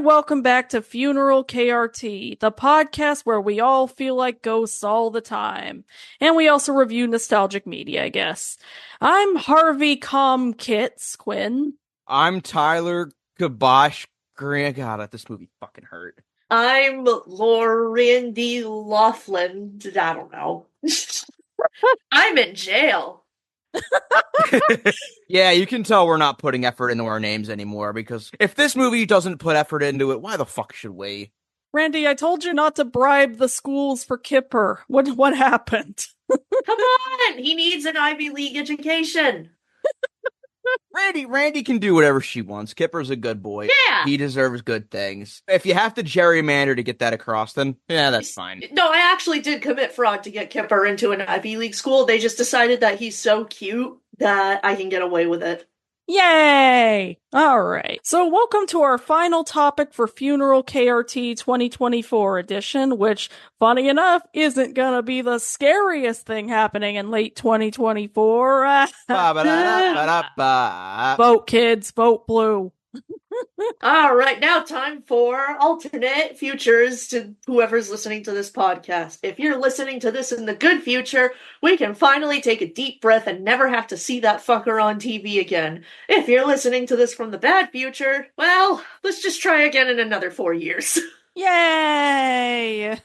and welcome back to Funeral KRT, the podcast where we all feel like ghosts all the time. And we also review nostalgic media, I guess. I'm Harvey Kits Quinn. I'm Tyler Kabosh Grant. God, this movie fucking hurt. I'm Lauren D. Laughlin. I don't know. I'm in jail. Yeah, you can tell we're not putting effort into our names anymore, because if this movie doesn't put effort into it, why the fuck should we? Randy, I told you not to bribe the schools for Kipper. What happened? Come on! He needs an Ivy League education. Randy can do whatever she wants. Kipper's a good boy. Yeah. He deserves good things. If you have to gerrymander to get that across, then yeah, that's fine. No, I actually did commit fraud to get Kipper into an Ivy League school. They just decided that he's so cute that I can get away with it. Yay! Alright, so welcome to our final topic for Funeral KRT 2024 edition, which, funny enough, isn't gonna be the scariest thing happening in late 2024. Vote, kids, vote blue. Alright, now time for alternate futures to whoever's listening to this podcast. If you're listening to this in the good future, we can finally take a deep breath and never have to see that fucker on TV again. If you're listening to this from the bad future, well, let's just try again in another 4 years. Yay!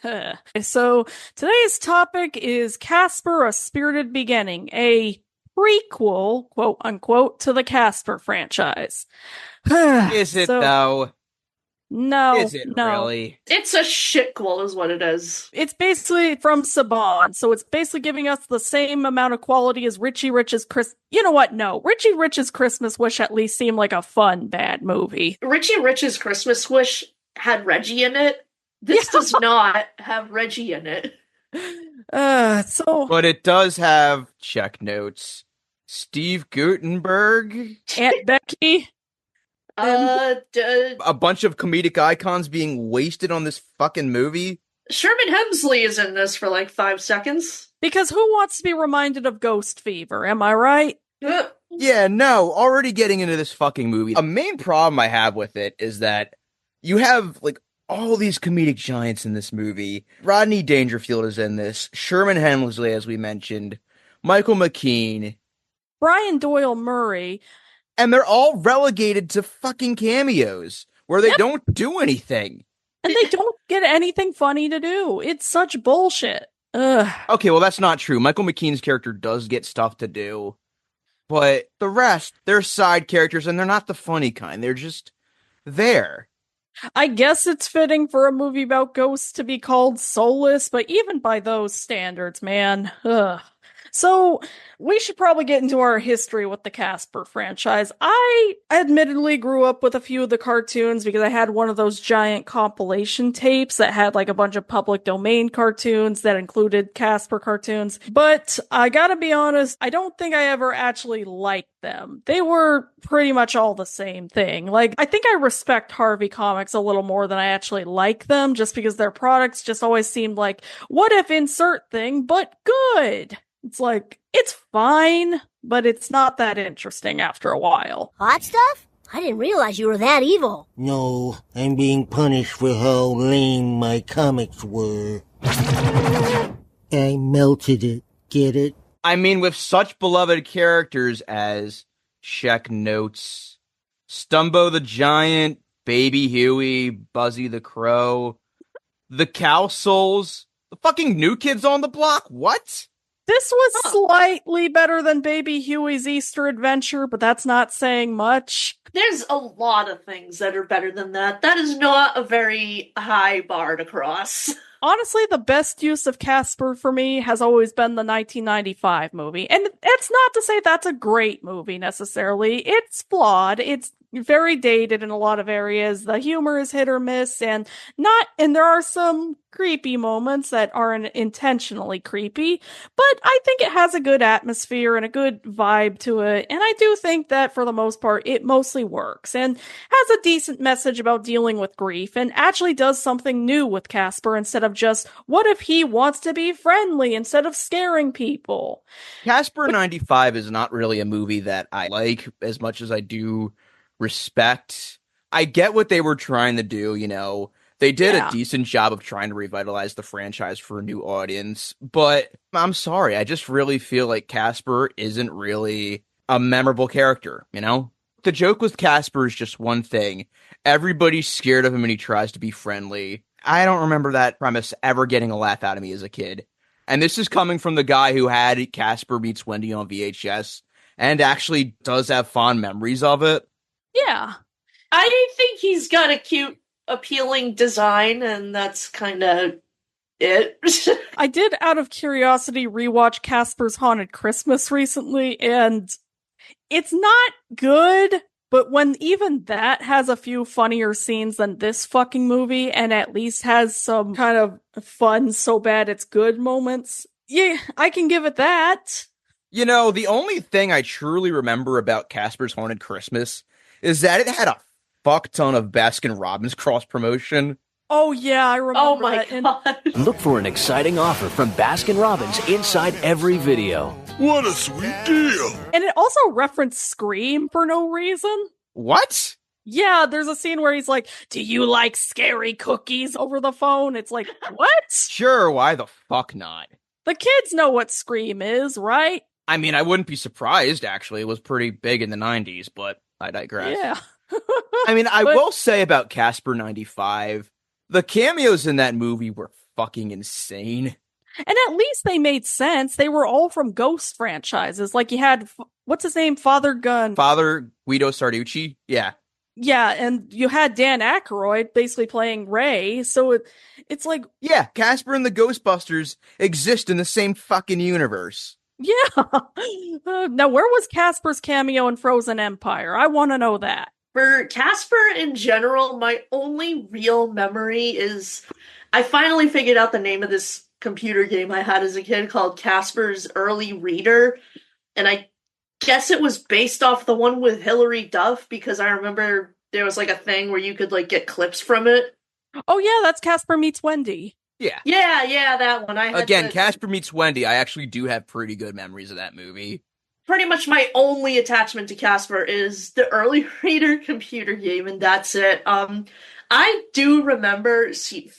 So, today's topic is Casper, A Spirited Beginning, a prequel, quote unquote, to the Casper franchise. Is it, though? No. Is it really? It's a shitquel is what it is. It's basically from Saban, so it's basically giving us the same amount of quality as Richie Rich's You know what? No. Richie Rich's Christmas Wish at least seemed like a fun, bad movie. Richie Rich's Christmas Wish had Reggie in it. This does not have Reggie in it. But it does have, check notes, Steve Gutenberg, Aunt Becky, a bunch of comedic icons being wasted on this fucking movie. Sherman Hemsley is in this for like 5 seconds. Because who wants to be reminded of Ghost Fever, am I right? Yeah, no, already getting into this fucking movie. A main problem I have with it is that you have, like, all these comedic giants in this movie. Rodney Dangerfield is in this. Sherman Hemsley, as we mentioned. Michael McKean. Brian Doyle Murray. And they're all relegated to fucking cameos, where they don't do anything. And they don't get anything funny to do. It's such bullshit. Ugh. Okay, well, that's not true. Michael McKean's character does get stuff to do. But the rest, they're side characters, and they're not the funny kind. They're just there. I guess it's fitting for a movie about ghosts to be called soulless, but even by those standards, man. Ugh. So, we should probably get into our history with the Casper franchise. I admittedly grew up with a few of the cartoons because I had one of those giant compilation tapes that had like a bunch of public domain cartoons that included Casper cartoons. But I gotta be honest, I don't think I ever actually liked them. They were pretty much all the same thing. Like, I think I respect Harvey Comics a little more than I actually like them, just because their products just always seemed like, what if insert thing, but good? It's like, it's fine, but it's not that interesting after a while. Hot stuff? I didn't realize you were that evil. No, I'm being punished for how lame my comics were. I melted it. Get it? I mean, with such beloved characters as, check notes, Stumbo the Giant, Baby Huey, Buzzy the Crow, the Cow Souls, the fucking New Kids on the Block, what? This was slightly better than Baby Huey's Easter Adventure, but that's not saying much. There's a lot of things that are better than that. That is not a very high bar to cross. Honestly, the best use of Casper for me has always been the 1995 movie. And it's not to say that's a great movie necessarily. It's flawed. It's very dated in a lot of areas. The humor is hit or miss, and there are some creepy moments that aren't intentionally creepy, but I think it has a good atmosphere and a good vibe to it, and I do think that for the most part it mostly works and has a decent message about dealing with grief and actually does something new with Casper instead of just, what if he wants to be friendly instead of scaring people? Casper 95 is not really a movie that I like as much as I do respect I get what they were trying to do, They did Yeah. a decent job of trying to revitalize the franchise for a new audience, but I'm sorry, I just really feel like Casper isn't really a memorable character, The joke with Casper is just one thing. Everybody's scared of him and he tries to be friendly. I don't remember that premise ever getting a laugh out of me as a kid. And this is coming from the guy who had Casper Meets Wendy on VHS and actually does have fond memories of it. Yeah. I think he's got a cute, appealing design, and that's kind of it. I did, out of curiosity, rewatch Casper's Haunted Christmas recently, and it's not good, but when even that has a few funnier scenes than this fucking movie, and at least has some kind of fun, so bad it's good moments, yeah, I can give it that. The only thing I truly remember about Casper's Haunted Christmas is that it had a fuck ton of Baskin-Robbins cross-promotion. Oh yeah, I remember Oh my that. god. Look for an exciting offer from Baskin-Robbins inside every video. What a sweet deal! And it also referenced Scream for no reason. What? Yeah, there's a scene where he's like, "Do you like scary cookies?" over the phone. It's like, what? Sure, why the fuck not? The kids know what Scream is, right? I mean, I wouldn't be surprised, actually. It was pretty big in the 90s, but I digress. Yeah. I mean, I But- will say about Casper 95, the cameos in that movie were fucking insane. And at least they made sense. They were all from Ghost franchises. Like you had, what's his name? Father Gunn. Father Guido Sarducci? Yeah. Yeah, and you had Dan Aykroyd basically playing Ray. So it's like, Yeah, Casper and the Ghostbusters exist in the same fucking universe. yeah. Now, where was Casper's cameo in Frozen Empire? I want to know that. For Casper in general, my only real memory is I finally figured out the name of this computer game I had as a kid called Casper's Early Reader. And I guess it was based off the one with Hilary Duff because I remember there was like a thing where you could like get clips from it. Oh, yeah, that's Casper Meets Wendy. Yeah. Yeah, that one. I had Again, the- Casper Meets Wendy, I actually do have pretty good memories of that movie. Pretty much my only attachment to Casper is the Early Reader computer game, and that's it. I do remember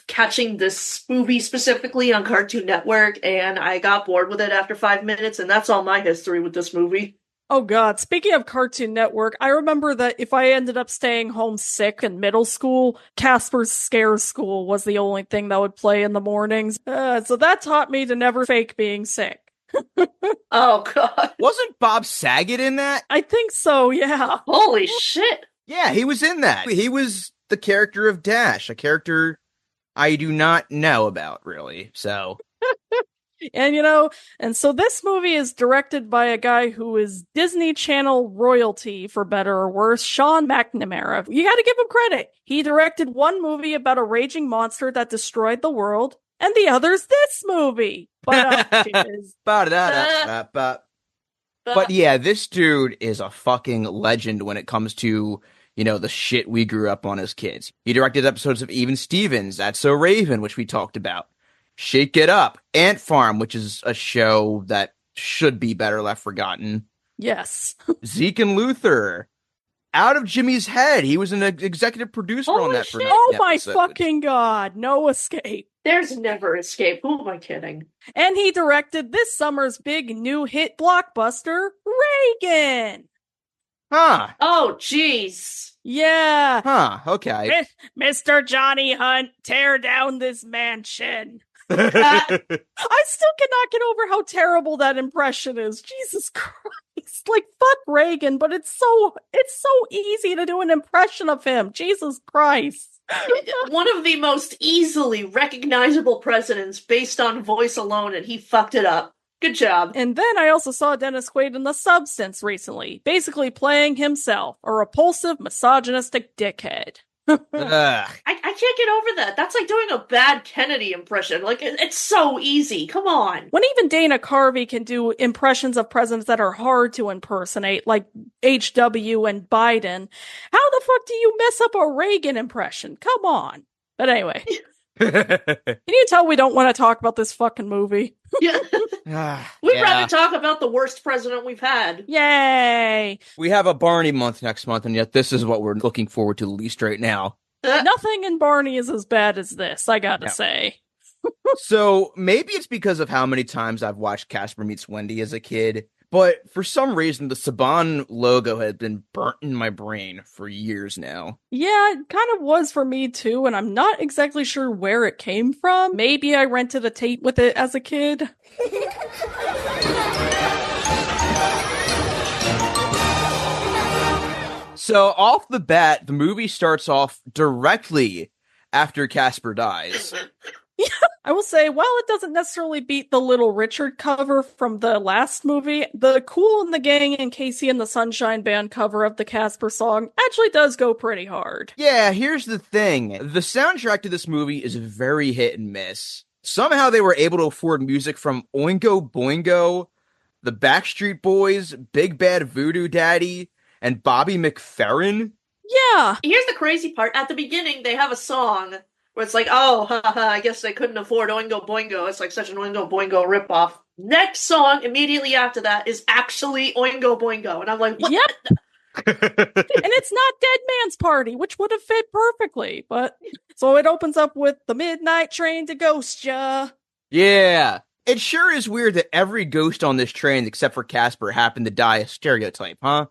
catching this movie specifically on Cartoon Network, and I got bored with it after 5 minutes, and that's all my history with this movie. Oh god, speaking of Cartoon Network, I remember that if I ended up staying home sick in middle school, Casper's Scare School was the only thing that would play in the mornings. So that taught me to never fake being sick. Oh god. Wasn't Bob Saget in that? I think so, yeah. Holy shit. Yeah, he was in that. He was the character of Dash, a character I do not know about, really. So, And and so this movie is directed by a guy who is Disney Channel royalty, for better or worse, Sean McNamara. You gotta give him credit. He directed one movie about a raging monster that destroyed the world, and the other's this movie. But But yeah, this dude is a fucking legend when it comes to, the shit we grew up on as kids. He directed episodes of Even Stevens, That's So Raven, which we talked about. Shake It Up, Ant Farm, which is a show that should be better left forgotten. yes. Zeke and Luther, Out of Jimmy's Head. He was an executive producer on Holy that for shit. 9 Oh my episodes. fucking god, no escape. There's never escape. Who am I kidding? And he directed this summer's big new hit blockbuster, Reagan. Huh. Oh, jeez. Yeah. Huh. Okay. Mr. Johnny Hunt, tear down this mansion. I still cannot get over how terrible that impression is. Jesus Christ. Like, fuck Reagan, but it's so easy to do an impression of him. Jesus Christ. One of the most easily recognizable presidents based on voice alone, and he fucked it up. Good job. And then I also saw Dennis Quaid in The Substance recently, basically playing himself, a repulsive, misogynistic dickhead. Ugh. I can't get over that. That's like doing a bad Kennedy impression. Like, it's so easy. Come on. When even Dana Carvey can do impressions of presidents that are hard to impersonate, like HW and Biden, how the fuck do you mess up a Reagan impression? Come on. But anyway, Can you tell we don't want to talk about this fucking movie? Yeah. We'd Yeah. rather talk about the worst president we've had. Yay! We have a Barney month next month, and yet this is what we're looking forward to the least right now. Nothing in Barney is as bad as this, I gotta say. So maybe it's because of how many times I've watched Casper Meets Wendy as a kid, but for some reason the Saban logo has been burnt in my brain for years now. Yeah, it kind of was for me too, and I'm not exactly sure where it came from. Maybe I rented a tape with it as a kid. So off the bat, the movie starts off directly after Casper dies. I will say, while it doesn't necessarily beat the Little Richard cover from the last movie, the Kool and the Gang and Casey and the Sunshine Band cover of the Casper song actually does go pretty hard. Yeah, here's the thing. The soundtrack to this movie is very hit and miss. Somehow they were able to afford music from Oingo Boingo, the Backstreet Boys, Big Bad Voodoo Daddy, and Bobby McFerrin. Yeah. Here's the crazy part. At the beginning, they have a song where it's like, oh, haha, I guess they couldn't afford Oingo Boingo. It's like such an Oingo Boingo ripoff. Next song, immediately after that, is actually Oingo Boingo. And I'm like, what? Yep. And it's not Dead Man's Party, which would have fit perfectly. But so it opens up with the Midnight Train to Ghost Ya. Yeah. It sure is weird that every ghost on this train, except for Casper, happened to die a stereotype, huh?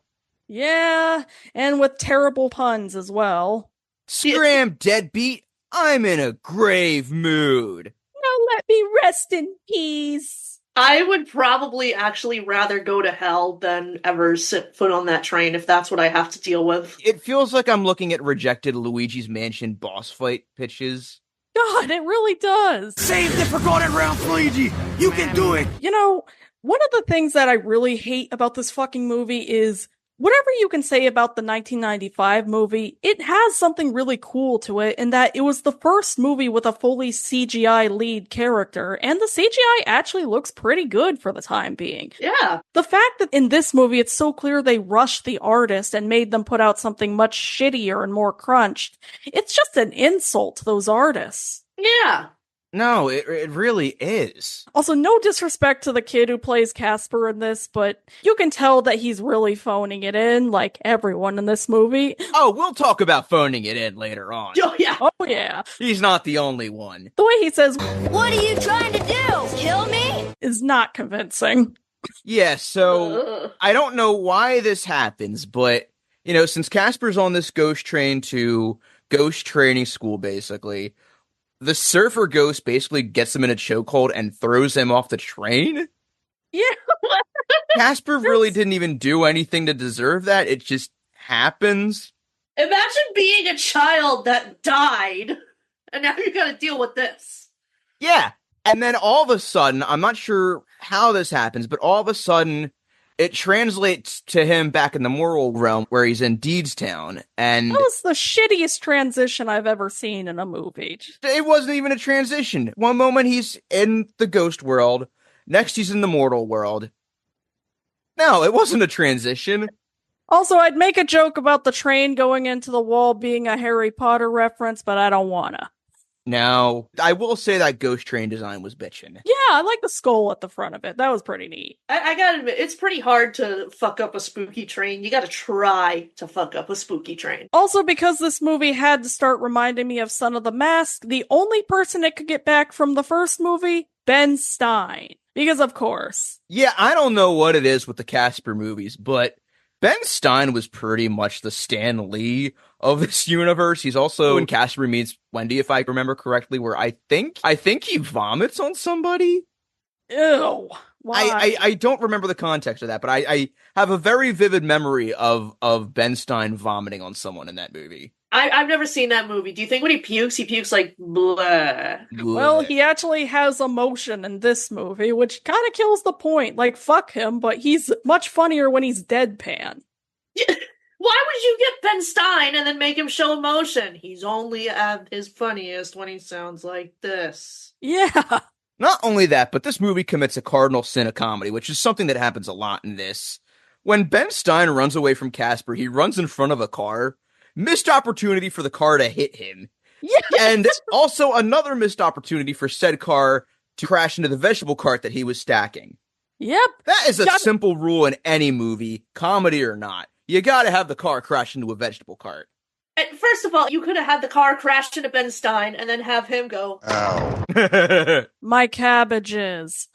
Yeah, and with terrible puns as well. Scram, deadbeat. I'm in a grave mood. Now let me rest in peace. I would probably actually rather go to hell than ever set foot on that train if that's what I have to deal with. It feels like I'm looking at rejected Luigi's Mansion boss fight pitches. God, it really does. Save the forgotten round, Luigi! You can do it! You know, one of the things that I really hate about this fucking movie is whatever you can say about the 1995 movie, it has something really cool to it in that it was the first movie with a fully CGI lead character, and the CGI actually looks pretty good for the time being. Yeah. The fact that in this movie it's so clear they rushed the artist and made them put out something much shittier and more crunched, it's just an insult to those artists. Yeah. No, it really is. Also, no disrespect to the kid who plays Casper in this, but you can tell that he's really phoning it in, like everyone in this movie. Oh, we'll talk about phoning it in later on. Oh, yeah. Oh, yeah. He's not the only one. The way he says, What are you trying to do? Kill me? is not convincing. Yeah, so Ugh. I don't know why this happens, but, you know, since Casper's on this ghost train to ghost training school, basically, the surfer ghost basically gets him in a chokehold and throws him off the train? Yeah. Casper really didn't even do anything to deserve that. It just happens. Imagine being a child that died, and now you gotta deal with this. Yeah. And then all of a sudden, I'm not sure how this happens, but all of a sudden, it translates to him back in the moral realm where he's in Deedstown. And That was the shittiest transition I've ever seen in a movie. it wasn't even a transition. One moment he's in the ghost world, next he's in the mortal world. No, it wasn't a transition. Also, I'd make a joke about the train going into the wall being a Harry Potter reference, but I don't wanna. No, I will say that ghost train design was bitchin'. Yeah, I like the skull at the front of it. That was pretty neat. I gotta admit, it's pretty hard to fuck up a spooky train. You gotta try to fuck up a spooky train. Also, because this movie had to start reminding me of Son of the Mask, the only person it could get back from the first movie, Ben Stein. Because of course. Yeah, I don't know what it is with the Casper movies, but Ben Stein was pretty much the Stan Lee of this universe. He's also in Casper Meets Wendy, if I remember correctly, where I think he vomits on somebody. Ew. Why? I don't remember the context of that, but I have a very vivid memory of Ben Stein vomiting on someone in that movie. I've never seen that movie. Do you think when he pukes like blah? Well, he actually has emotion in this movie, which kind of kills the point. Like, fuck him, but he's much funnier when he's deadpan. Why would you get Ben Stein and then make him show emotion? He's only at his funniest when he sounds like this. Yeah. Not only that, but this movie commits a cardinal sin of comedy, which is something that happens a lot in this. When Ben Stein runs away from Casper, he runs in front of a car. Missed opportunity for the car to hit him. Yeah. And also another missed opportunity for said car to crash into the vegetable cart that he was stacking. Yep. That is a simple rule in any movie, comedy or not. You gotta have the car crash into a vegetable cart. And first of all, you could have had the car crash into Ben Stein and then have him go, Ow. My cabbages.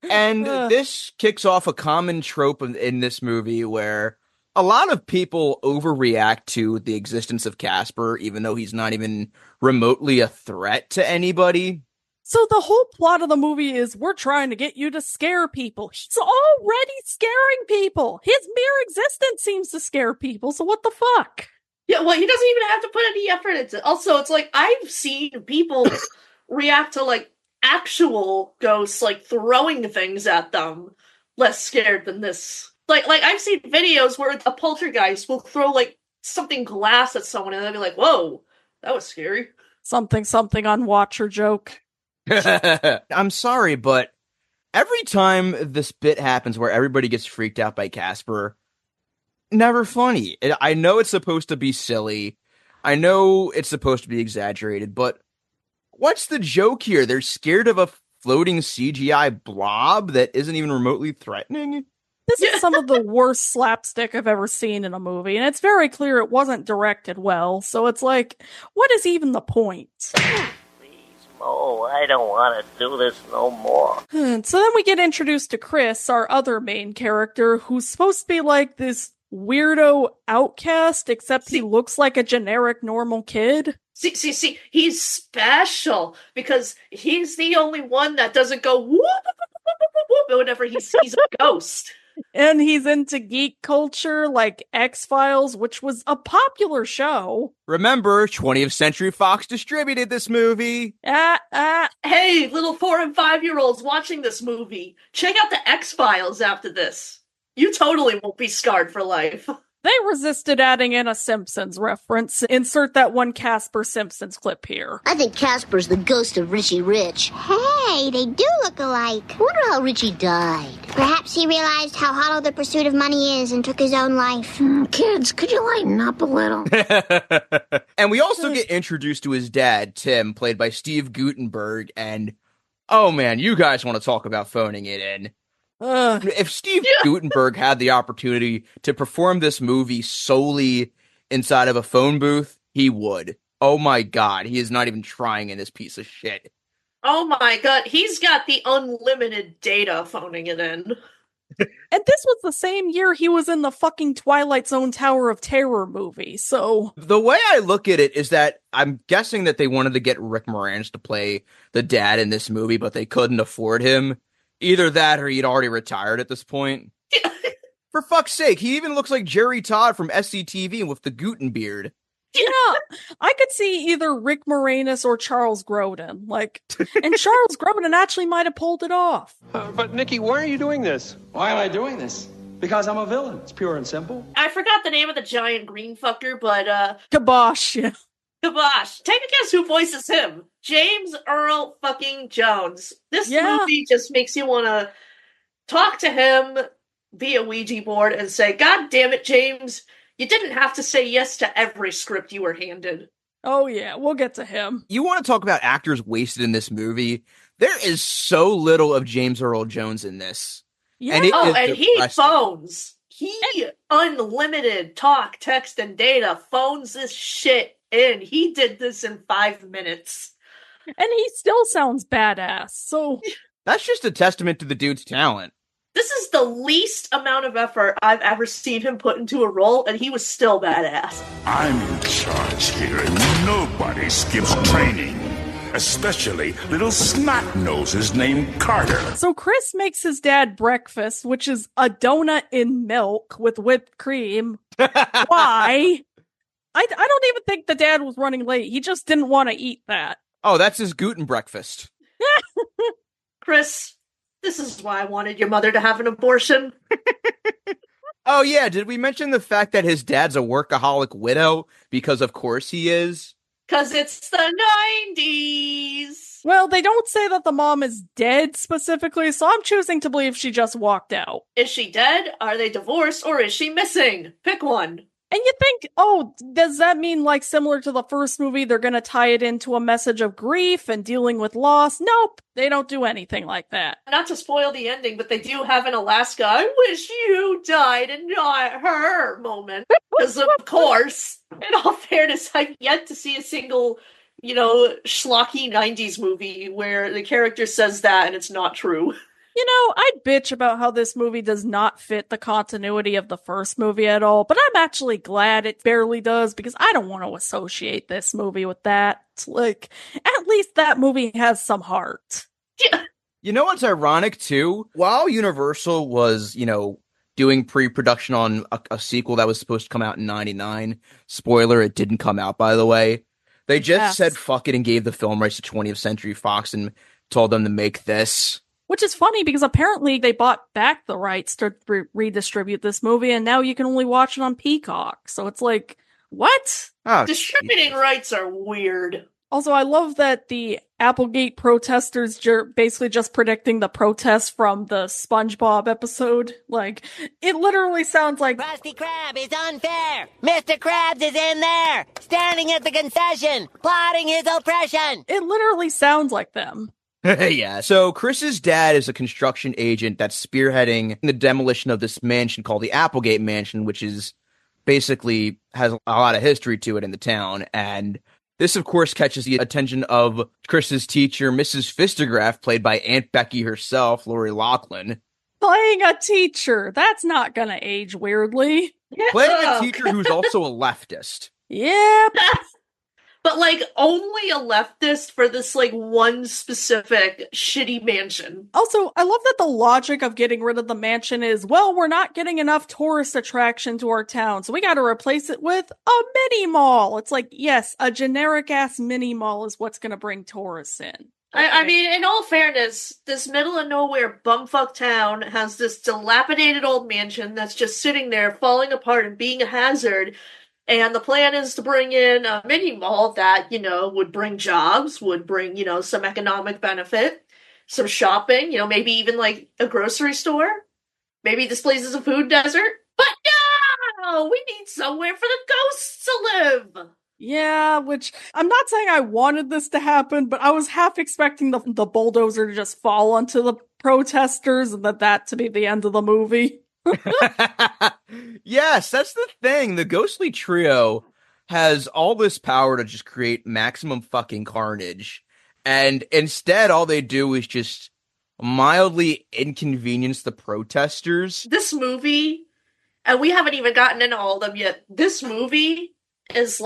And this kicks off a common trope in this movie where a lot of people overreact to the existence of Casper, even though he's not even remotely a threat to anybody. So the whole plot of the movie is we're trying to get you to scare people. He's already scaring people. His mere existence seems to scare people, so what the fuck? Yeah, well, he doesn't even have to put any effort into it. Also, it's like, I've seen people react to, like, actual ghosts, like, throwing things at them less scared than this. Like I've seen videos where a poltergeist will throw, like, something glass at someone and they'll be like, whoa, that was scary. Something on Watcher joke. I'm sorry, but every time this bit happens where everybody gets freaked out by Casper, never funny. I know it's supposed to be silly. I know it's supposed to be exaggerated, but what's the joke here? They're scared of a floating CGI blob that isn't even remotely threatening? This is some of the worst slapstick I've ever seen in a movie, and it's very clear it wasn't directed well, so it's like, what is even the point? Oh, I don't want to do this no more. So then we get introduced to Chris, our other main character, who's supposed to be like this weirdo outcast, except he looks like a generic normal kid. See, he's special because he's the only one that doesn't go whoop, whoop, whoop, whoop, whenever he sees a ghost. And he's into geek culture, like X-Files, which was a popular show. Remember, 20th Century Fox distributed this movie. Hey, little 4 and 5-year-olds watching this movie, check out the X-Files after this. You totally won't be scarred for life. They resisted adding in a Simpsons reference. Insert that one Casper Simpsons clip here. I think Casper's the ghost of Richie Rich. Hey, they do look alike. Wonder how Richie died. Perhaps he realized how hollow the pursuit of money is and took his own life. Kids, could you lighten up a little? And we also get introduced to his dad, Tim, played by Steve Gutenberg, and oh man, you guys want to talk about phoning it in. If Steve Gutenberg had the opportunity to perform this movie solely inside of a phone booth, he would. Oh my god, he is not even trying in this piece of shit. Oh my god, he's got the unlimited data phoning it in. And this was the same year he was in the fucking Twilight Zone Tower of Terror movie, so... The way I look at it is that I'm guessing that they wanted to get Rick Moranis to play the dad in this movie, but they couldn't afford him. Either that or he'd already retired at this point. For fuck's sake, he even looks like Jerry Todd from SCTV with the Guten beard. Yeah, I could see either Rick Moranis or Charles Grodin. And Charles Grodin actually might have pulled it off. But Nikki, why are you doing this? Why am I doing this? Because I'm a villain. It's pure and simple. I forgot the name of the giant green fucker, but Kibosh, yeah. Kibosh. Take a guess who voices him. James Earl fucking Jones. This movie just makes you want to talk to him via Ouija board and say, God damn it, James, you didn't have to say yes to every script you were handed. Oh yeah, we'll get to him. You want to talk about actors wasted in this movie? There is so little of James Earl Jones in this. Yeah. And he phones. He unlimited talk, text, and data phones this shit in. He did this in 5 minutes. And he still sounds badass, so... That's just a testament to the dude's talent. This is the least amount of effort I've ever seen him put into a role, and he was still badass. I'm in charge here, and nobody skips training. Especially little snot noses named Carter. So Chris makes his dad breakfast, which is a donut in milk with whipped cream. Why? I don't even think the dad was running late. He just didn't want to eat that. Oh, that's his Guten breakfast. Chris, this is why I wanted your mother to have an abortion. Oh yeah, did we mention the fact that his dad's a workaholic widow? Because of course he is. Because it's the 90s. Well, they don't say that the mom is dead specifically, so I'm choosing to believe she just walked out. Is she dead? Are they divorced? Or is she missing? Pick one. And you think, oh, does that mean, like, similar to the first movie, they're gonna tie it into a message of grief and dealing with loss? Nope, they don't do anything like that. Not to spoil the ending, but they do have an Alaska, I wish you died and not her moment. Because, of course, in all fairness, I've yet to see a single, schlocky 90s movie where the character says that and it's not true. I'd bitch about how this movie does not fit the continuity of the first movie at all, but I'm actually glad it barely does because I don't want to associate this movie with that. Like, at least that movie has some heart. Yeah. You know what's ironic, too? While Universal was, doing pre-production on a sequel that was supposed to come out in 99, spoiler, it didn't come out, by the way, they just said fuck it and gave the film rights to 20th Century Fox and told them to make this. Which is funny because apparently they bought back the rights to redistribute this movie, and now you can only watch it on Peacock. So it's like, what? Oh, distributing rights are weird. Also, I love that the Applegate protesters basically just predicting the protests from the SpongeBob episode. Like, it literally sounds like Krusty Krab is unfair! Mr. Krabs is in there! Standing at the concession! Plotting his oppression! It literally sounds like them. Yeah. So Chris's dad is a construction agent that's spearheading the demolition of this mansion called the Applegate Mansion, which is basically has a lot of history to it in the town. And this, of course, catches the attention of Chris's teacher, Mrs. Fistergraff, played by Aunt Becky herself, Lori Loughlin. Playing a teacher. That's not gonna age weirdly. Playing a teacher who's also a leftist. Yep. But, only a leftist for this, one specific shitty mansion. Also, I love that the logic of getting rid of the mansion is, well, we're not getting enough tourist attraction to our town, so we gotta replace it with a mini mall. It's like, yes, a generic-ass mini mall is what's gonna bring tourists in. I mean, in all fairness, this middle-of-nowhere bumfuck town has this dilapidated old mansion that's just sitting there, falling apart and being a hazard. And the plan is to bring in a mini mall that, would bring jobs, would bring, some economic benefit, some shopping, maybe even a grocery store. Maybe this place is a food desert. But no! We need somewhere for the ghosts to live! Yeah, which I'm not saying I wanted this to happen, but I was half expecting the bulldozer to just fall onto the protesters and that to be the end of the movie. Yes, that's the thing. The ghostly trio has all this power to just create maximum fucking carnage. And instead, all they do is just mildly inconvenience the protesters. This movie, and we haven't even gotten into all of them yet, this movie is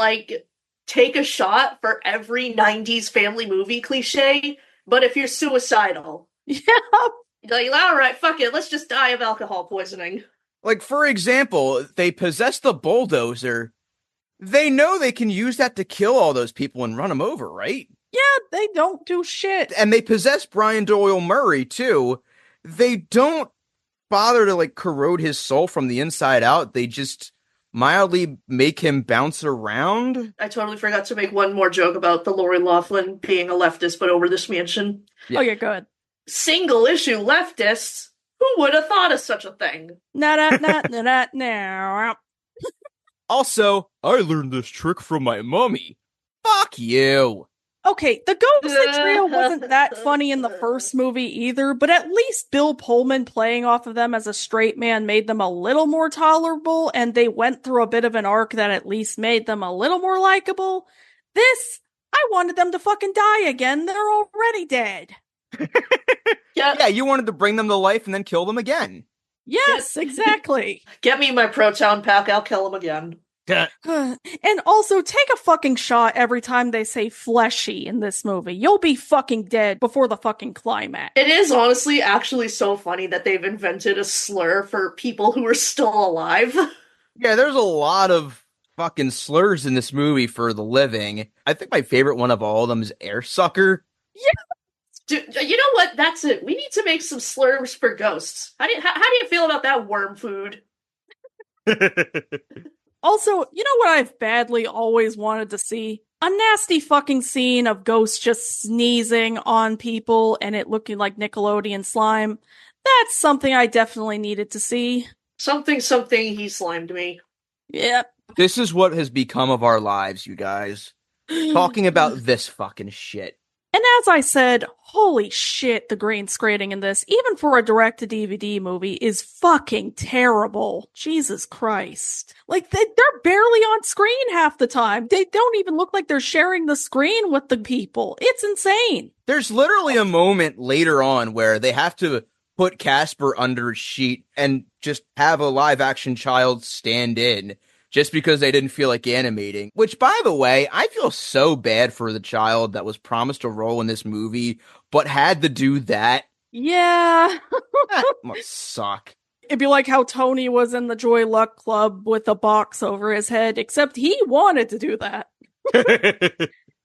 take a shot for every 90s family movie cliche, but if you're suicidal. Yeah. All right, fuck it, let's just die of alcohol poisoning. For example, they possess the bulldozer. They know they can use that to kill all those people and run them over, right? Yeah, they don't do shit. And they possess Brian Doyle Murray, too. They don't bother to, corrode his soul from the inside out. They just mildly make him bounce around. I totally forgot to make one more joke about the Lori Loughlin being a leftist, but over this mansion. Yeah. Okay, good. Single issue leftists? Who would have thought of such a thing? Now. Also, I learned this trick from my mummy. Fuck you. Okay, the ghostly trio wasn't that funny in the first movie either, but at least Bill Pullman playing off of them as a straight man made them a little more tolerable, and they went through a bit of an arc that at least made them a little more likable. This, I wanted them to fucking die again. They're already dead. Yeah, you wanted to bring them to life and then kill them again. Yes, exactly. Get me my Proton pack, I'll kill them again. And also, take a fucking shot every time they say fleshy in this movie. You'll be fucking dead before the fucking climax. It is honestly actually so funny that they've invented a slur for people who are still alive. Yeah, there's a lot of fucking slurs in this movie for the living. I think my favorite one of all of them is air sucker. Yeah. Dude, you know what? That's it. We need to make some slurs for ghosts. How do you feel about that worm food? Also, you know what I've badly always wanted to see? A nasty fucking scene of ghosts just sneezing on people and it looking like Nickelodeon slime. That's something I definitely needed to see. Something, he slimed me. Yep. This is what has become of our lives, you guys. Talking about this fucking shit. And as I said, holy shit, the green screening in this, even for a direct-to-DVD movie, is fucking terrible. Jesus Christ. Like, they're barely on screen half the time. They don't even look like they're sharing the screen with the people. It's insane. There's literally a moment later on where they have to put Casper under a sheet and just have a live-action child stand in. Just because they didn't feel like animating. Which, by the way, I feel so bad for the child that was promised a role in this movie, but had to do that. Yeah. That must suck. It'd be like how Tony was in the Joy Luck Club with a box over his head, except he wanted to do that.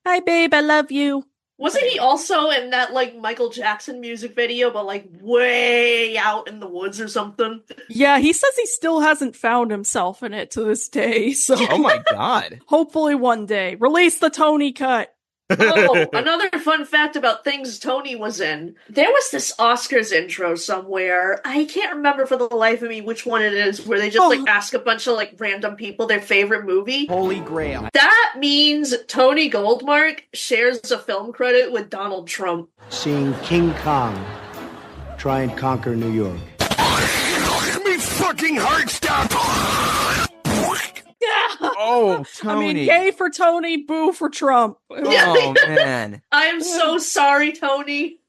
Hi, babe, I love you. Wasn't he also in that, like, Michael Jackson music video, but, like, way out in the woods or something? Yeah, he says he still hasn't found himself in it to this day, so... Oh my god. Hopefully one day. Release the Tony cut. Oh, another fun fact about things Tony was in. There was this Oscars intro somewhere. I can't remember for the life of me which one it is, where they just, like, ask a bunch of, like, random people their favorite movie. Holy Grail. That means Tony Goldmark shares a film credit with Donald Trump. Seeing King Kong try and conquer New York. Me fucking heart stop! Oh, Tony. I mean, yay for Tony, boo for Trump. Oh, man. I am so sorry, Tony.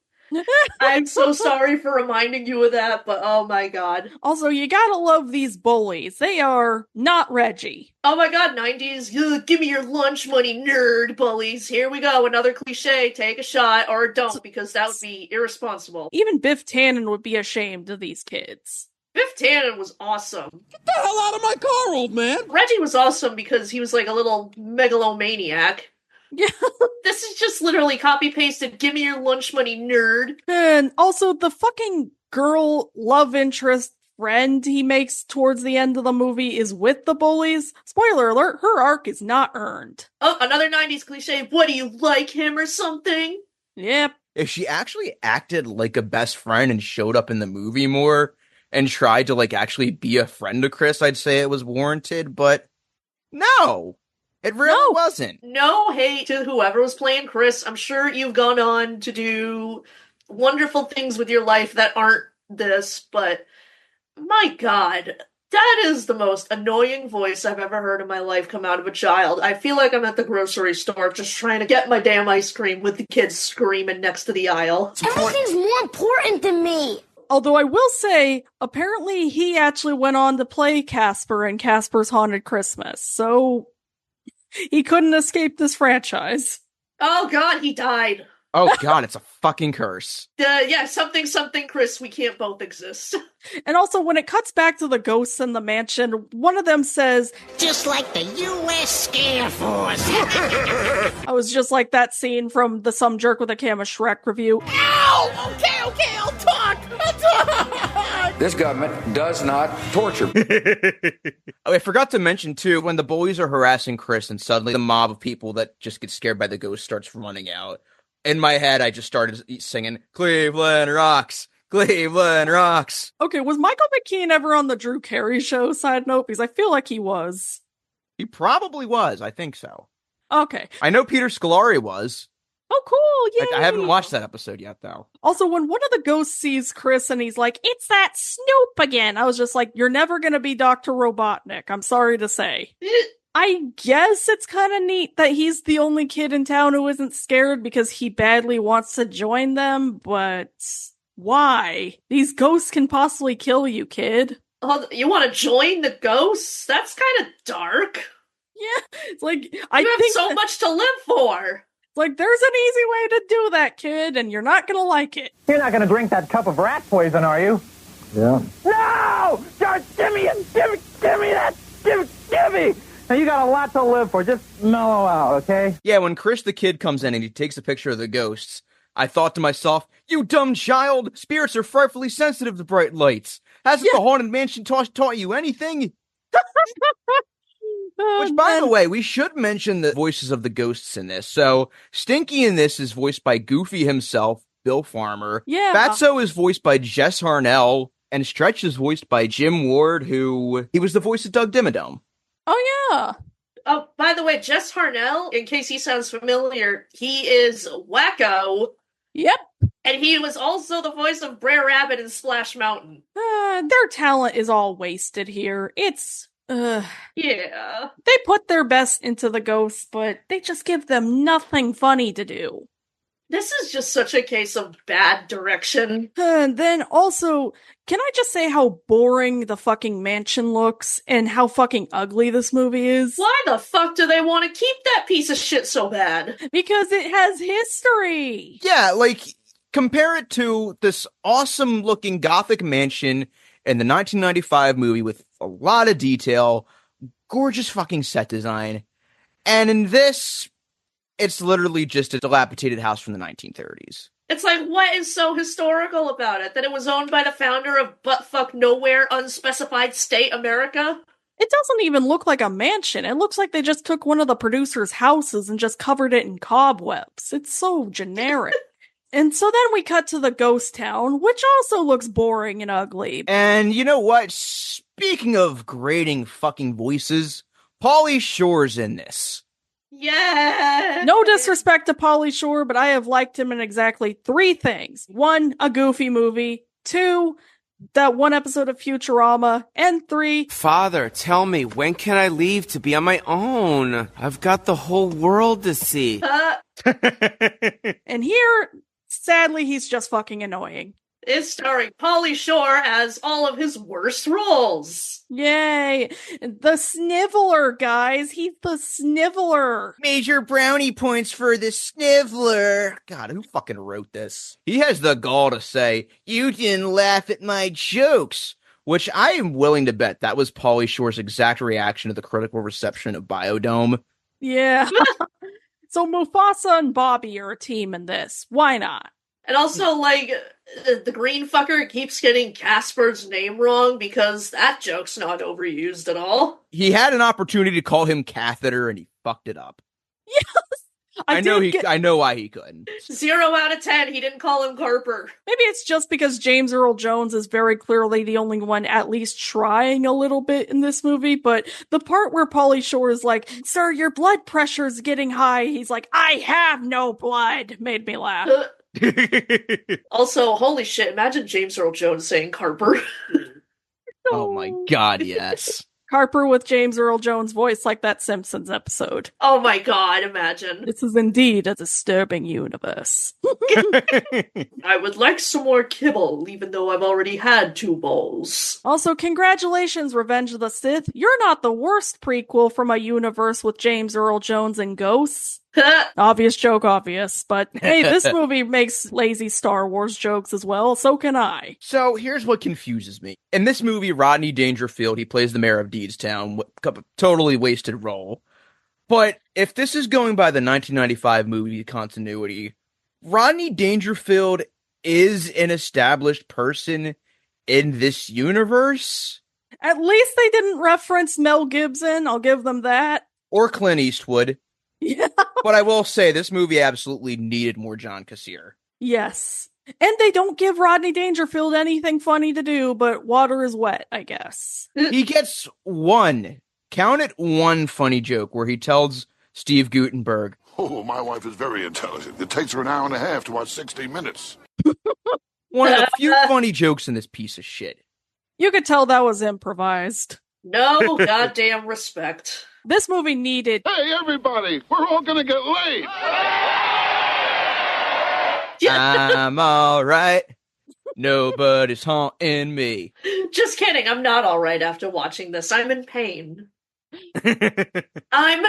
I'm so sorry for reminding you of that, but oh my god. Also, you gotta love these bullies. They are not Reggie. Oh my god, 90s, give me your lunch money, nerd bullies. Here we go, another cliche. Take a shot, or don't, because that would be irresponsible. Even Biff Tannen would be ashamed of these kids. Biff Tannen was awesome. Get the hell out of my car, old man! Reggie was awesome because he was like a little megalomaniac. Yeah. This is just literally copy-pasted, give me your lunch money, nerd. And also, the fucking girl love interest friend he makes towards the end of the movie is with the bullies. Spoiler alert, her arc is not earned. Oh, another 90s cliche, what do you like him or something? Yep. If she actually acted like a best friend and showed up in the movie more and tried to, like, actually be a friend to Chris, I'd say it was warranted, but no, it really wasn't. No hate to whoever was playing Chris. I'm sure you've gone on to do wonderful things with your life that aren't this, but my god, that is the most annoying voice I've ever heard in my life come out of a child. I feel like I'm at the grocery store just trying to get my damn ice cream with the kids screaming next to the aisle. Everything's more important than me. Although I will say, apparently he actually went on to play Casper in Casper's Haunted Christmas, so he couldn't escape this franchise. Oh god, he died. Oh god, it's a fucking curse. Yeah, something, Chris, we can't both exist. And also, when it cuts back to the ghosts in the mansion, one of them says, just like the U.S. Scare Force. I was just like that scene from the Some Jerk with a Cam of Shrek review. Ow! Okay, I'll talk! This government does not torture. Oh, I forgot to mention, too, when the bullies are harassing Chris and suddenly the mob of people that just get scared by the ghost starts running out. In my head, I just started singing, Cleveland Rocks, Cleveland Rocks. Okay, was Michael McKean ever on the Drew Carey show, side note? Because I feel like he was. He probably was, I think so. Okay. I know Peter Scolari was. Oh, cool, yay! I haven't watched that episode yet, though. Also, when one of the ghosts sees Chris and he's like, it's that Snoop again, I was just like, you're never gonna be Dr. Robotnik, I'm sorry to say. I guess it's kind of neat that he's the only kid in town who isn't scared because he badly wants to join them, but why? These ghosts can possibly kill you, kid. Oh, you want to join the ghosts? That's kind of dark. Yeah, it's like, you have so much to live for. Like, there's an easy way to do that, kid, and you're not gonna like it. You're not gonna drink that cup of rat poison, are you? Yeah. No! Just give me that! Give me! Now, you got a lot to live for. Just mellow out, okay? Yeah, when Chris the kid comes in and he takes a picture of the ghosts, I thought to myself, you dumb child! Spirits are frightfully sensitive to bright lights. Hasn't the Haunted Mansion taught you anything? Which, by the way, we should mention the voices of the ghosts in this. So, Stinky in this is voiced by Goofy himself, Bill Farmer. Yeah. Fatso is voiced by Jess Harnell, and Stretch is voiced by Jim Ward, who he was the voice of Doug Dimmadome. Oh, yeah. Oh, by the way, Jess Harnell, in case he sounds familiar, he is Wacko. Yep. And he was also the voice of Brer Rabbit in Splash Mountain. Their talent is all wasted here. It's, Yeah. They put their best into the ghosts, but they just give them nothing funny to do. This is just such a case of bad direction. And then also, can I just say how boring the fucking mansion looks and how fucking ugly this movie is? Why the fuck do they want to keep that piece of shit so bad? Because it has history. Yeah, like, compare it to this awesome looking Gothic mansion in the 1995 movie with a lot of detail, gorgeous fucking set design. And in this, it's literally just a dilapidated house from the 1930s. It's like, what is so historical about it? That it was owned by the founder of buttfuck nowhere unspecified state America? It doesn't even look like a mansion. It looks like they just took one of the producer's houses and just covered it in cobwebs. It's so generic. And so then we cut to the ghost town, which also looks boring and ugly. And you know what? Speaking of grating fucking voices, Pauly Shore's in this. Yeah. No disrespect to Pauly Shore, but I have liked him in exactly 3 things. 1, a Goofy movie. 2, that one episode of Futurama. And 3, Father, tell me, when can I leave to be on my own? I've got the whole world to see. And here, sadly, he's just fucking annoying. Is starring Pauly Shore as all of his worst roles. Yay! The Sniveler, guys! He's the Sniveler! Major brownie points for the Sniveler. God, who fucking wrote this? He has the gall to say, "You didn't laugh at my jokes," which I am willing to bet that was Pauly Shore's exact reaction to the critical reception of Biodome. Yeah. So Mufasa and Bobby are a team in this. Why not? And also, like, the green fucker keeps getting Casper's name wrong because that joke's not overused at all. He had an opportunity to call him Catheter and he fucked it up. Yes! I know why he couldn't. 0 out of 10, he didn't call him Carper. Maybe it's just because James Earl Jones is very clearly the only one at least trying a little bit in this movie, but the part where Pauly Shore is like, "Sir, your blood pressure's getting high," he's like, "I have no blood," made me laugh. Also, holy shit, imagine James Earl Jones saying Carper. Oh my god, yes. Carper with James Earl Jones' voice, like that Simpsons episode. Oh my god, imagine. This is indeed a disturbing universe. I would like some more kibble, even though I've already had 2 bowls. Also, congratulations, Revenge of the Sith. You're not the worst prequel from a universe with James Earl Jones and ghosts. Obvious joke, obvious. But hey, this movie makes lazy Star Wars jokes as well, so can I. So here's what confuses me. In this movie, Rodney Dangerfield, he plays the mayor of Deedstown, totally wasted role. But if this is going by the 1995 movie continuity, Rodney Dangerfield is an established person in this universe? At least they didn't reference Mel Gibson, I'll give them that. Or Clint Eastwood. Yeah. But I will say, this movie absolutely needed more John Kassir. Yes. And they don't give Rodney Dangerfield anything funny to do, but water is wet, I guess. He gets one funny joke where he tells Steve Gutenberg, "Oh, my wife is very intelligent. It takes her an hour and a half to watch 60 Minutes. One of the few funny jokes in this piece of shit. You could tell that was improvised. No goddamn respect. This movie needed... Hey, everybody! We're all gonna get laid! I'm alright. Nobody's haunting me. Just kidding, I'm not alright after watching this. I'm in pain. I'm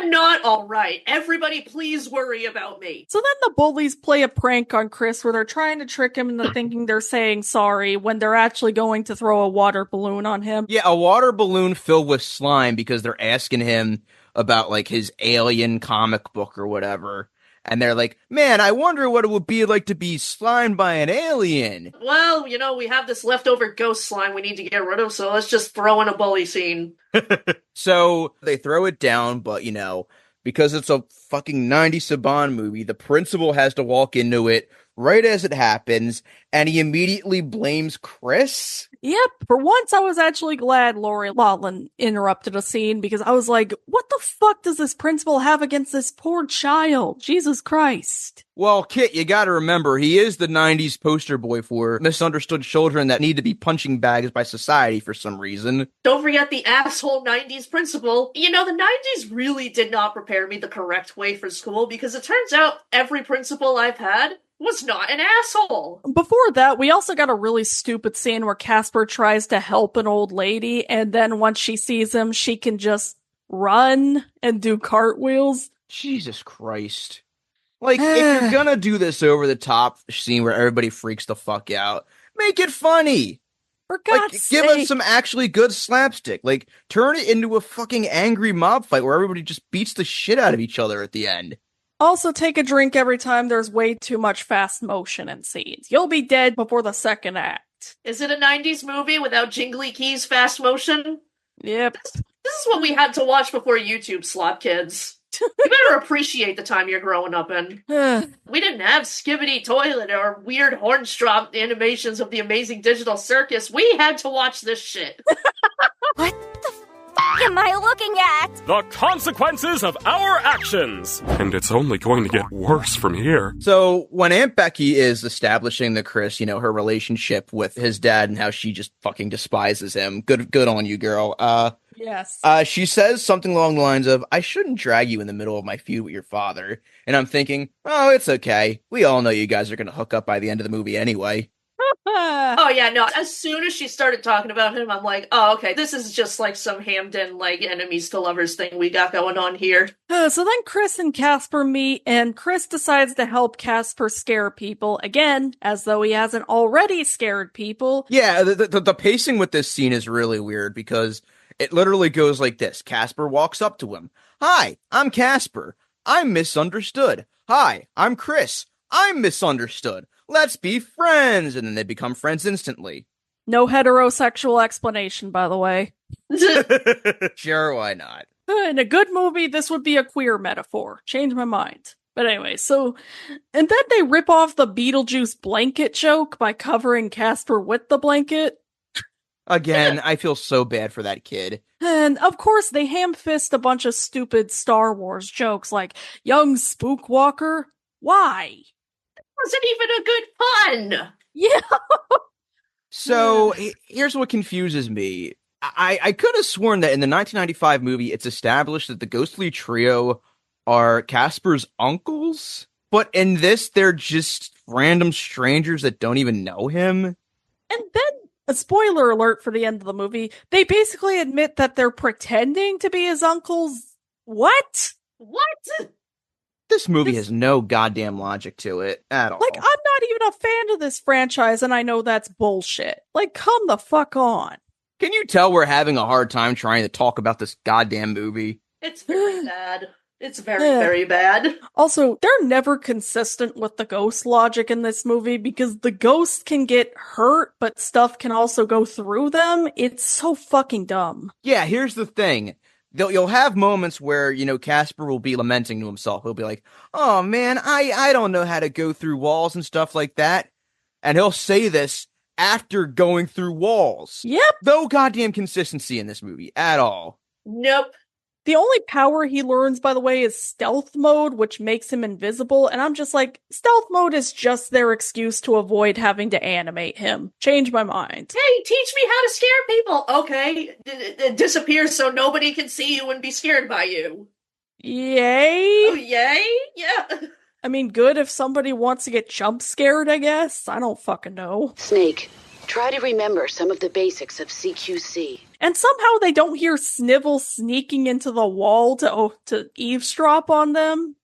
not alright. Everybody please worry about me. So then the bullies play a prank on Chris where they're trying to trick him into thinking they're saying sorry when they're actually going to throw a water balloon on him. Yeah, a water balloon filled with slime because they're asking him about, like, his alien comic book or whatever. And they're like, "Man, I wonder what it would be like to be slimed by an alien." Well, you know, we have this leftover ghost slime we need to get rid of, so let's just throw in a bully scene. So they throw it down, but, you know, because it's a fucking 90s Saban movie, the principal has to walk into it, right as it happens, and he immediately blames Chris. Yep, for once I was actually glad Lori Loughlin interrupted a scene, because I was like, what the fuck does this principal have against this poor child? Jesus Christ. Well, Kit, you gotta remember, he is the 90s poster boy for misunderstood children that need to be punching bags by society for some reason. Don't forget the asshole 90s principal. You know, the 90s really did not prepare me the correct way for school, because it turns out every principal I've had was not an asshole. Before that, we also got a really stupid scene where Casper tries to help an old lady, and then once she sees him, she can just run and do cartwheels. Jesus Christ. Like, if you're gonna do this over-the-top scene where everybody freaks the fuck out, make it funny! For God's give sake. us some actually good slapstick. Like, turn it into a fucking angry mob fight where everybody just beats the shit out of each other at the end. Also, take a drink every time there's way too much fast motion in scenes. You'll be dead before the second act. Is it a 90s movie without jingly keys fast motion? Yep. This is what we had to watch before YouTube, slot kids. You better appreciate the time you're growing up in. We didn't have Skibbity Toilet or weird Hornstrop animations of the Amazing Digital Circus. We had to watch this shit. What the f*** am I looking at? The consequences of our actions! And it's only going to get worse from here. So, when Aunt Becky is establishing the Chris, you know, her relationship with his dad and how she just fucking despises him. Good on you, girl. Yes. She says something along the lines of, I shouldn't drag you in the middle of my feud with your father. And I'm thinking, oh, it's okay. We all know you guys are going to hook up by the end of the movie anyway. Oh yeah, no, as soon as she started talking about him, I'm like, oh, okay, this is just like some Hamden, like, enemies to lovers thing we got going on here. So then Chris and Casper meet, and Chris decides to help Casper scare people, again, as though he hasn't already scared people. Yeah, the pacing with this scene is really weird, because it literally goes like this. Casper walks up to him. Hi, I'm Casper. I'm misunderstood. Hi, I'm Chris. I'm misunderstood. Let's be friends. And then they become friends instantly. No heterosexual explanation, by the way. Sure, why not? In a good movie, this would be a queer metaphor. Change my mind. But anyway, so, and then they rip off the Beetlejuice blanket joke by covering Casper with the blanket. Again, I feel so bad for that kid. And, of course, they ham-fist a bunch of stupid Star Wars jokes like, young Spookwalker? Why? It wasn't even a good pun! Yeah! So, here's what confuses me. I could have sworn that in the 1995 movie, it's established that the ghostly trio are Casper's uncles, but in this, they're just random strangers that don't even know him. And then, a spoiler alert for the end of the movie, they basically admit that they're pretending to be his uncles. What? What? This movie has no goddamn logic to it at all. Like, I'm not even a fan of this franchise, and I know that's bullshit. Like, come the fuck on. Can you tell we're having a hard time trying to talk about this goddamn movie? It's very bad. It's very bad. Also, they're never consistent with the ghost logic in this movie because the ghosts can get hurt, but stuff can also go through them. It's so fucking dumb. Yeah, here's the thing. You'll have moments where, you know, Casper will be lamenting to himself. He'll be like, oh man, I don't know how to go through walls and stuff like that. And he'll say this after going through walls. Yep. No goddamn consistency in this movie at all. Nope. The only power he learns, by the way, is stealth mode, which makes him invisible, and I'm just like, stealth mode is just their excuse to avoid having to animate him. Change my mind. Hey, teach me how to scare people! Okay, disappear so nobody can see you and be scared by you. Yay? Oh, yay? Yeah. I mean, good if somebody wants to get jump scared, I guess. I don't fucking know. Snake, try to remember some of the basics of CQC. And somehow they don't hear Snivel sneaking into the wall to eavesdrop on them?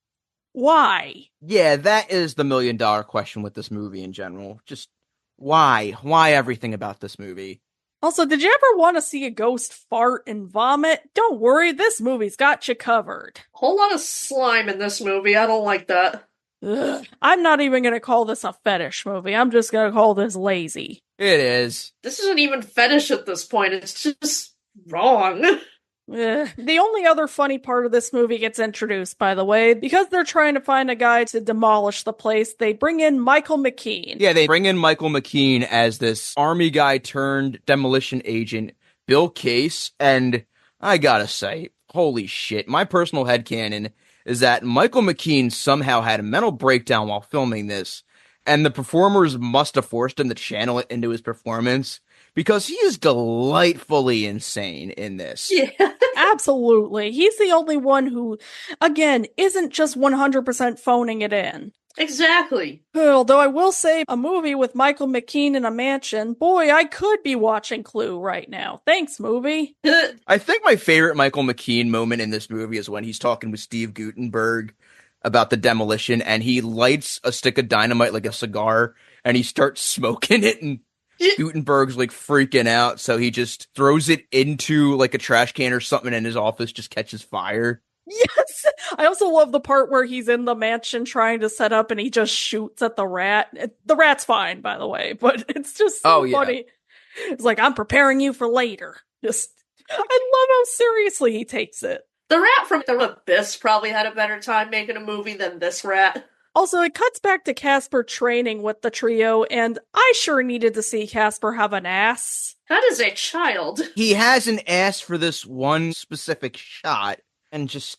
Why? Yeah, that is the $1 million question with this movie in general. Just, why? Why everything about this movie? Also, did you ever want to see a ghost fart and vomit? Don't worry, this movie's got you covered. Whole lot of slime in this movie, I don't like that. Ugh. I'm not even gonna call this a fetish movie, I'm just gonna call this lazy. It is. This isn't even fetish at this point, it's just wrong. The only other funny part of this movie gets introduced, by the way, because they're trying to find a guy to demolish the place. They bring in Michael McKean. Yeah, they bring in Michael McKean as this army guy turned demolition agent, Bill Case, and I gotta say, holy shit, my personal headcanon is that Michael McKean somehow had a mental breakdown while filming this, and the performers must have forced him to channel it into his performance, because he is delightfully insane in this. Yeah. Absolutely. He's the only one who, again, isn't just 100% phoning it in. Exactly. Although I will say, a movie with Michael McKean in a mansion, boy, I could be watching Clue right now. Thanks, movie. I think my favorite Michael McKean moment in this movie is when he's talking with Steve Gutenberg about the demolition, and he lights a stick of dynamite like a cigar, and he starts smoking it, and Gutenberg's like freaking out, so he just throws it into like a trash can or something, and his office just catches fire. Yes! I also love the part where he's in the mansion trying to set up and he just shoots at the rat. The rat's fine, by the way, but it's just so funny. It's like, I'm preparing you for later. I love how seriously he takes it. The rat from The Abyss probably had a better time making a movie than this rat. Also, it cuts back to Casper training with the trio, and I sure needed to see Casper have an ass. That is a child. He has an ass for this one specific shot, and just...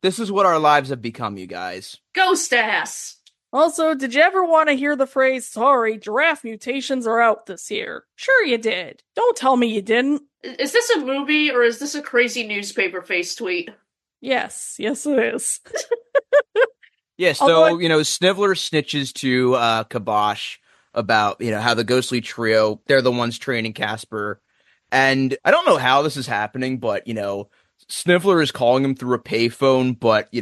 this is what our lives have become, you guys. Ghost ass. Also, did you ever want to hear the phrase, sorry, giraffe mutations are out this year? Sure you did. Don't tell me you didn't. Is this a movie, or is this a crazy newspaper face tweet? Yes it is. Yeah, so, Snivler snitches to Kibosh about, how the ghostly trio, they're the ones training Casper. And I don't know how this is happening, but, Snivler is calling him through a payphone, but,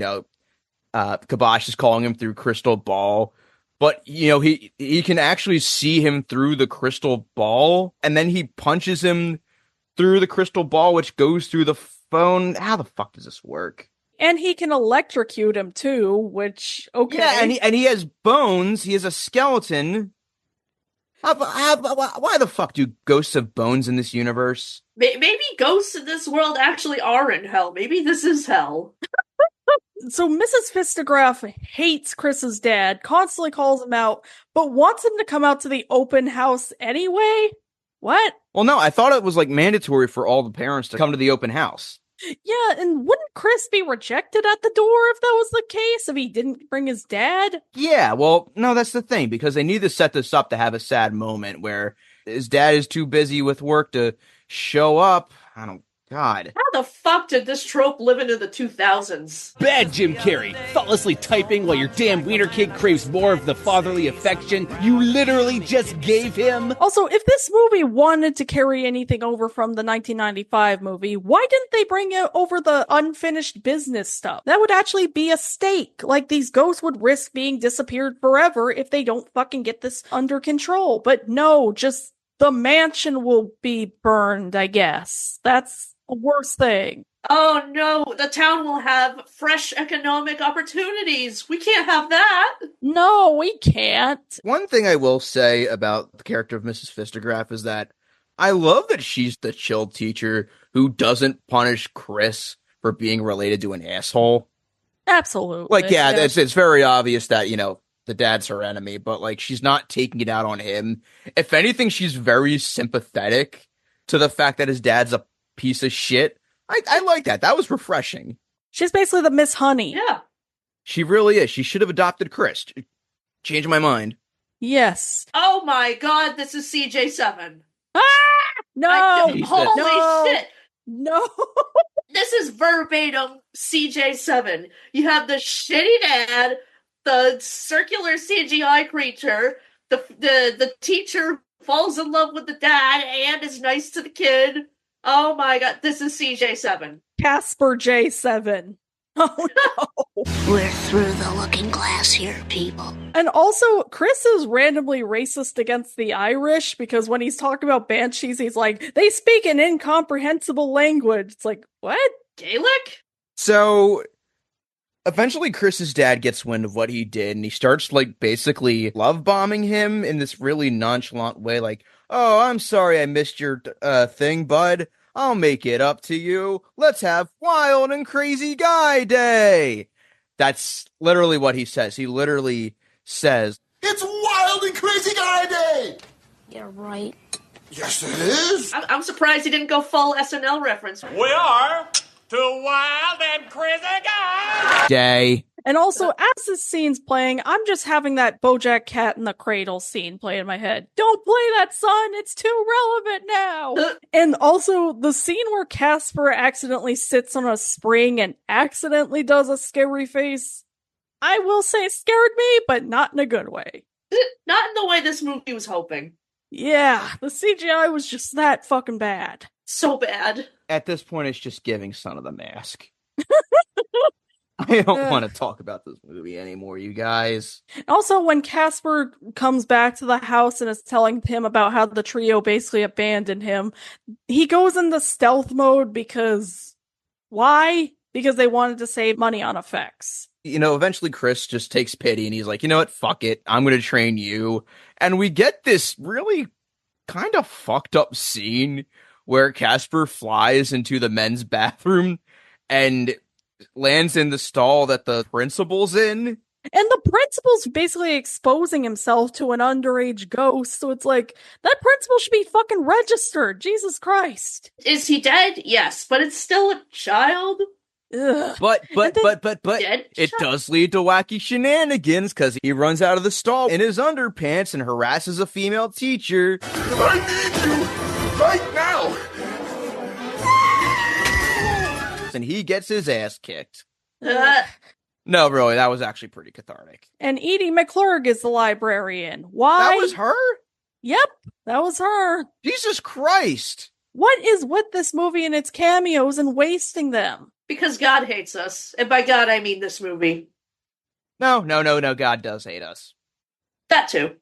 Kibosh is calling him through crystal ball. But, he can actually see him through the crystal ball, and then he punches him through the crystal ball, which goes through the phone. How the fuck does this work? And he can electrocute him too, which, okay. Yeah, and he has bones. He has a skeleton. Why the fuck do ghosts have bones in this universe? Maybe ghosts in this world actually are in hell. Maybe this is hell. So Mrs. Fistagraph hates Chris's dad, constantly calls him out, but wants him to come out to the open house anyway? What? Well, no, I thought it was mandatory for all the parents to come to the open house. Yeah, and wouldn't Chris be rejected at the door if that was the case, if he didn't bring his dad? Yeah, well, no, that's the thing, because they need to set this up to have a sad moment where his dad is too busy with work to show up. God. How the fuck did this trope live into the 2000s? Bad Jim Carrey. Thoughtlessly typing while your damn wiener kid craves more of the fatherly affection you literally just gave him. Also, if this movie wanted to carry anything over from the 1995 movie, why didn't they bring over the unfinished business stuff? That would actually be a stake. Like, these ghosts would risk being disappeared forever if they don't fucking get this under control. But no, just the mansion will be burned, I guess. That's the worst thing. Oh no, the town will have fresh economic opportunities. We can't have that. No, we can't. One thing I will say about the character of Mrs. Fistagraph is that I love that she's the chill teacher who doesn't punish Chris for being related to an asshole. Absolutely. It's very obvious that, the dad's her enemy, but she's not taking it out on him. If anything, she's very sympathetic to the fact that his dad's a piece of shit. I like that. That was refreshing. She's basically the Miss Honey. Yeah. She really is. She should have adopted Chris. Change my mind. Yes. Oh my god, this is CJ7. Ah! No! Holy shit! No! This is verbatim CJ7. You have the shitty dad, the circular CGI creature, the teacher falls in love with the dad and is nice to the kid. Oh my god, this is CJ7. Casper J7. Oh no. We're through the looking glass here, people. And also, Chris is randomly racist against the Irish because when he's talking about banshees, he's like, they speak an incomprehensible language. It's like, what? Gaelic? So, eventually Chris's dad gets wind of what he did, and he starts, basically love-bombing him in this really nonchalant way, oh, I'm sorry I missed your thing, bud. I'll make it up to you. Let's have Wild and Crazy Guy Day. That's literally what he says. He literally says, It's Wild and Crazy Guy Day! Yeah, right. Yes, it is. I'm surprised he didn't go full SNL reference. We are Two Wild and Crazy Guys! Day. And also, as this scene's playing, I'm just having that BoJack Cat in the Cradle scene play in my head. Don't play that, son! It's too relevant now! And also, the scene where Casper accidentally sits on a spring and accidentally does a scary face, I will say scared me, but not in a good way. Not in the way this movie was hoping. Yeah, the CGI was just that fucking bad. So bad. At this point, it's just giving Son of the Mask. I don't want to talk about this movie anymore, you guys. Also, when Casper comes back to the house and is telling him about how the trio basically abandoned him, he goes into stealth mode because... Why? Because they wanted to save money on effects. You know, eventually Chris just takes pity and he's like, you know what, fuck it, I'm going to train you. And we get this really kind of fucked up scene where Casper flies into the men's bathroom and lands in the stall that the principal's in. And the principal's basically exposing himself to an underage ghost, so it's like, that principal should be fucking registered, Jesus Christ. Is he dead? Yes, but it's still a child. Ugh. But it does lead to wacky shenanigans because he runs out of the stall in his underpants and harasses a female teacher. I need you right now. And he gets his ass kicked. No, really, that was actually pretty cathartic. And Edie McClurg is the librarian. Why? That was her? Yep, that was her. Jesus Christ. What is with this movie and its cameos and wasting them? Because God hates us. And by God, I mean this movie. No, God does hate us. That too.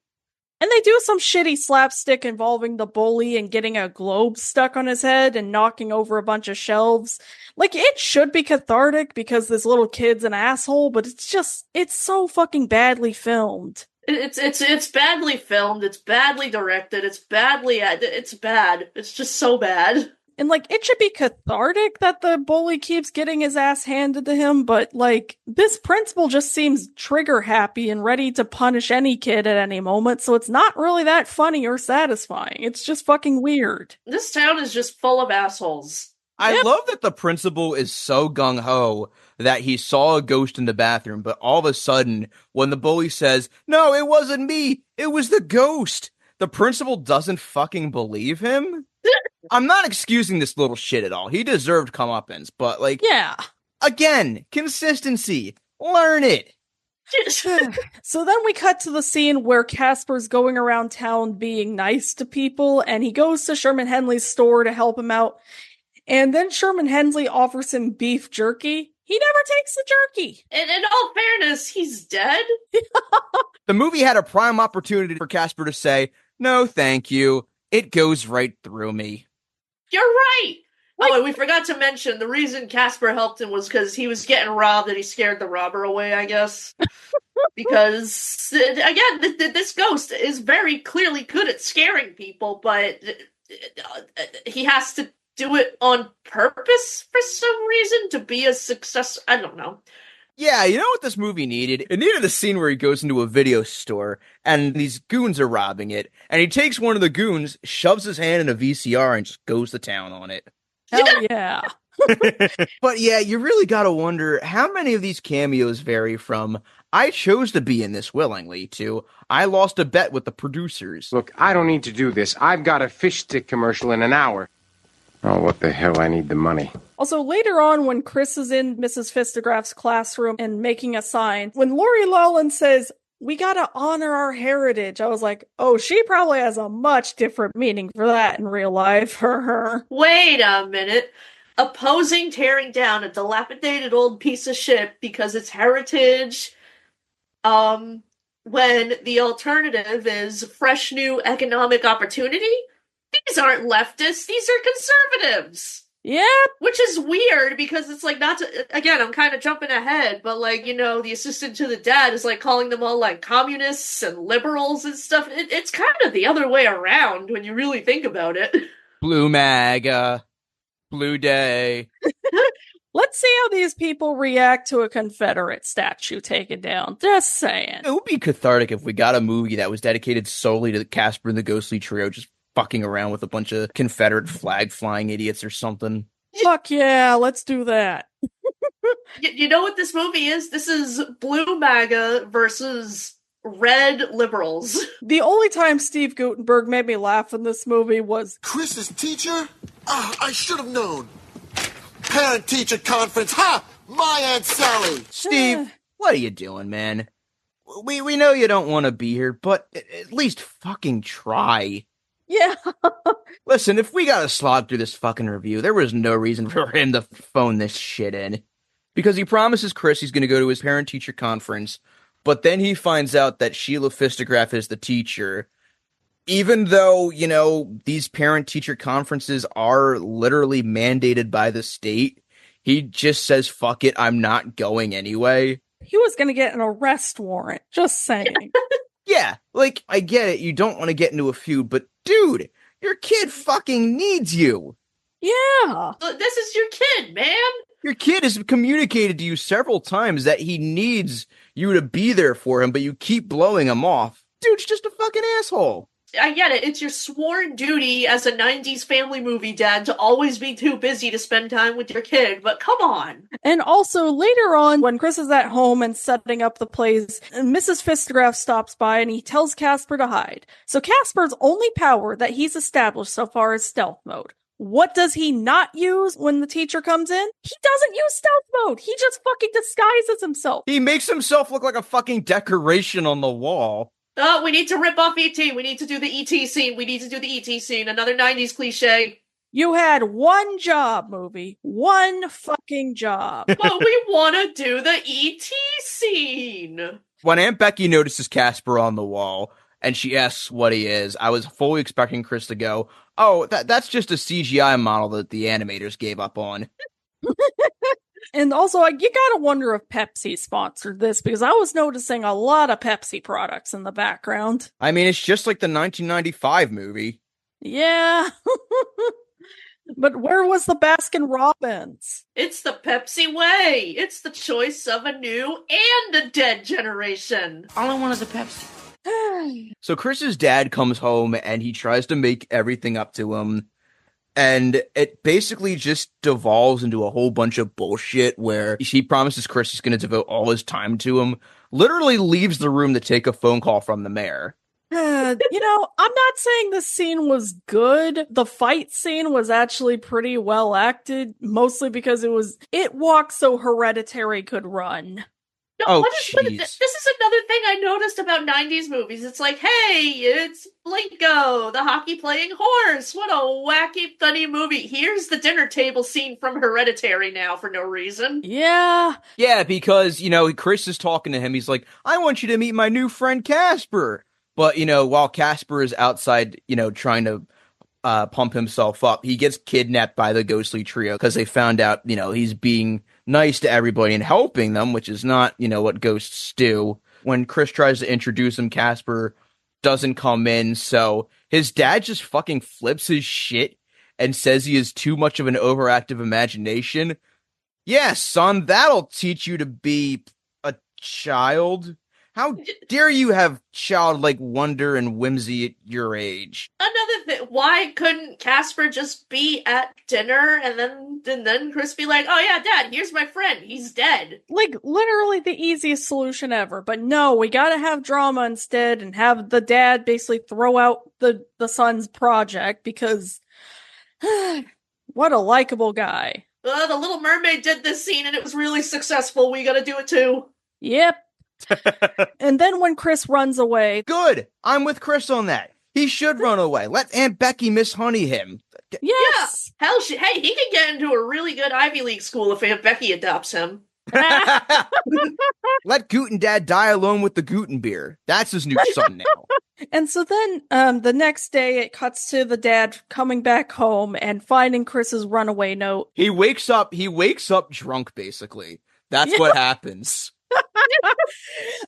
And they do some shitty slapstick involving the bully and getting a globe stuck on his head and knocking over a bunch of shelves. Like, it should be cathartic because this little kid's an asshole, but it's so fucking badly filmed. It's badly filmed, it's badly directed, it's bad. It's just so bad. And, like, it should be cathartic that the bully keeps getting his ass handed to him, but, like, this principal just seems trigger happy and ready to punish any kid at any moment, so it's not really that funny or satisfying. It's just fucking weird. This town is just full of assholes. I love that the principal is so gung-ho that he saw a ghost in the bathroom, but all of a sudden, when the bully says, "No, it wasn't me, it was the ghost," the principal doesn't fucking believe him? I'm not excusing this little shit at all. He deserved comeuppance, but, like... Yeah. Again, consistency. Learn it. So then we cut to the scene where Casper's going around town being nice to people, and he goes to Sherman Henley's store to help him out. And then Sherman Hensley offers him beef jerky. He never takes the jerky. And in all fairness, he's dead. The movie had a prime opportunity for Casper to say, "No, thank you. It goes right through me." You're right. Oh, and we forgot to mention the reason Casper helped him was because he was getting robbed and he scared the robber away, I guess. Because, again, this ghost is very clearly good at scaring people, but he has to do it on purpose for some reason to be a success. I don't know. Yeah, you know what this movie needed? It needed a scene where he goes into a video store and these goons are robbing it, and he takes one of the goons, shoves his hand in a VCR, and just goes to town on it. Hell yeah. But yeah, you really gotta wonder how many of these cameos vary from "I chose to be in this willingly" to "I lost a bet with the producers." Look, I don't need to do this. I've got a fish stick commercial in an hour. Oh, what the hell? I need the money. Also, later on, when Chris is in Mrs. Fistagraph's classroom and making a sign, when Lori Loughlin says, "We gotta honor our heritage," I was like, oh, she probably has a much different meaning for that in real life for her. Wait a minute. Opposing tearing down a dilapidated old piece of shit because it's heritage, when the alternative is fresh new economic opportunity? These aren't leftists, these are conservatives. Yeah. Which is weird because it's like, not to, again, I'm kind of jumping ahead, but like, you know, the assistant to the dad is like calling them all like communists and liberals and stuff. It's kind of the other way around when you really think about it. Blue MAGA. Blue Day. Let's see how these people react to a Confederate statue taken down. Just saying. It would be cathartic if we got a movie that was dedicated solely to Casper and the Ghostly Trio just fucking around with a bunch of Confederate flag flying idiots or something. Fuck yeah, let's do that. You know what this movie is? This is blue MAGA versus red liberals. The only time Steve Gutenberg made me laugh in this movie was Chris's teacher? I should have known. Parent-teacher conference. Ha! My Aunt Sally. Steve, what are you doing, man? We know you don't want to be here, but at least fucking try. Yeah. Listen, if we gotta slog through this fucking review, there was no reason for him to phone this shit in. Because he promises Chris he's gonna go to his parent-teacher conference, but then he finds out that Sheila Fistagraph is the teacher. Even though, you know, these parent-teacher conferences are literally mandated by the state, he just says, fuck it, I'm not going anyway. He was gonna get an arrest warrant, just saying. Yeah, like, I get it, you don't want to get into a feud, but dude, your kid fucking needs you. Yeah. This is your kid, man. Your kid has communicated to you several times that he needs you to be there for him, but you keep blowing him off. Dude's just a fucking asshole. I get it. It's your sworn duty as a 90s family movie dad to always be too busy to spend time with your kid, but come on. And also, later on, when Chris is at home and setting up the plays, Mrs. Fistagraph stops by and he tells Casper to hide. So Casper's only power that he's established so far is stealth mode. What does he not use when the teacher comes in? He doesn't use stealth mode. He just fucking disguises himself. He makes himself look like a fucking decoration on the wall. Oh, we need to rip off E.T. We need to do the E.T. scene. We need to do the E.T. scene. Another 90s cliche. You had one job, movie. One fucking job. But we want to do the E.T. scene. When Aunt Becky notices Casper on the wall, and she asks what he is, I was fully expecting Chris to go, oh, that's just a CGI model that the animators gave up on. And also, you gotta wonder if Pepsi sponsored this, because I was noticing a lot of Pepsi products in the background. I mean, it's just like the 1995 movie. Yeah. But where was the Baskin Robbins? It's the Pepsi way. It's the choice of a new and a dead generation. All I want is a Pepsi. So Chris's dad comes home and he tries to make everything up to him. And it basically just devolves into a whole bunch of bullshit where he promises Chris is going to devote all his time to him, literally leaves the room to take a phone call from the mayor. You know, I'm not saying this scene was good. The fight scene was actually pretty well acted, mostly because it walked so Hereditary could run. No, this is another thing I noticed about 90s movies. It's like, hey, it's Blinko, the hockey-playing horse. What a wacky, funny movie. Here's the dinner table scene from Hereditary now for no reason. Yeah. Yeah, because, you know, Chris is talking to him. He's like, I want you to meet my new friend Casper. But, you know, while Casper is outside, you know, trying to pump himself up, he gets kidnapped by the Ghostly Trio because they found out, you know, he's being nice to everybody and helping them, which is not, you know, what ghosts do. When Chris tries to introduce him, Casper doesn't come in, so his dad just fucking flips his shit and says he has too much of an overactive imagination. Yeah, son, that'll teach you to be a child. How dare you have childlike wonder and whimsy at your age? Another thing, why couldn't Casper just be at dinner and then Chris be like, oh yeah, Dad, here's my friend, he's dead. Like, literally the easiest solution ever. But no, we gotta have drama instead and have the dad basically throw out the son's project because what a likable guy. The Little Mermaid did this scene and it was really successful. We gotta do it too. Yep. And then when Chris runs away... Good! I'm with Chris on that. He should run away. Let Aunt Becky Miss Honey him. Yes! Yeah. Hell, hey, he could get into a really good Ivy League school if Aunt Becky adopts him. Let Guten Dad die alone with the Guten beer. That's his new son now. And so then the next day it cuts to the dad coming back home and finding Chris's runaway note. He wakes up drunk, basically. That's what happens.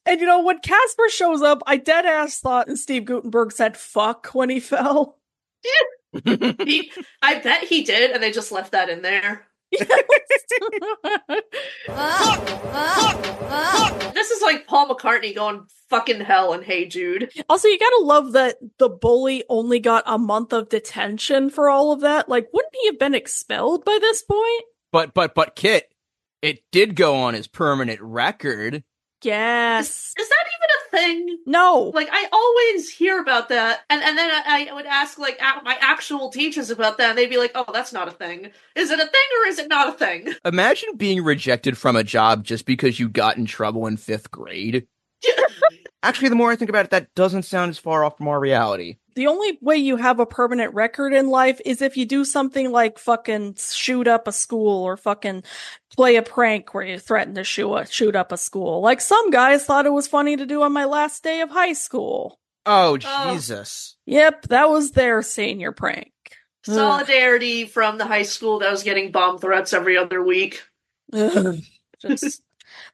And you know, when Casper shows up, I dead ass thought Steve Gutenberg said fuck when he fell. I bet he did, and they just left that in there. This is like Paul McCartney going fucking hell and Hey Jude. Also, you gotta love that the bully only got a month of detention for all of that. Like, wouldn't he have been expelled by this point? But Kit, it did go on his permanent record. Yes. Is that even a thing? No. Like, I always hear about that, and then I would ask, like, my actual teachers about that, and they'd be like, oh, that's not a thing. Is it a thing, or is it not a thing? Imagine being rejected from a job just because you got in trouble in 5th grade. Actually, the more I think about it, that doesn't sound as far off from our reality. The only way you have a permanent record in life is if you do something like fucking shoot up a school or fucking play a prank where you threaten to shoot up a school. Like some guys thought it was funny to do on my last day of high school. Oh, Jesus. Yep, that was their senior prank. Solidarity from the high school that was getting bomb threats every other week. Just...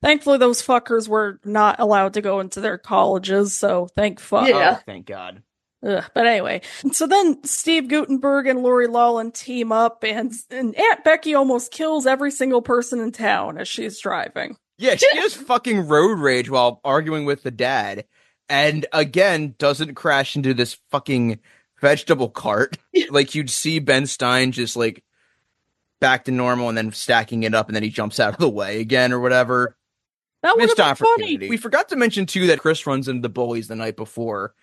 Thankfully, those fuckers were not allowed to go into their colleges, so thank fuck. Yeah. Oh, thank God. But anyway, so then Steve Gutenberg and Lori Loughlin team up, and Aunt Becky almost kills every single person in town as she's driving. Yeah, she has fucking road rage while arguing with the dad, and again, doesn't crash into this fucking vegetable cart. Like, you'd see Ben Stein just, like, back to normal and then stacking it up, and then he jumps out of the way again or whatever. That would have been funny. We forgot to mention, too, that Chris runs into the bullies the night before,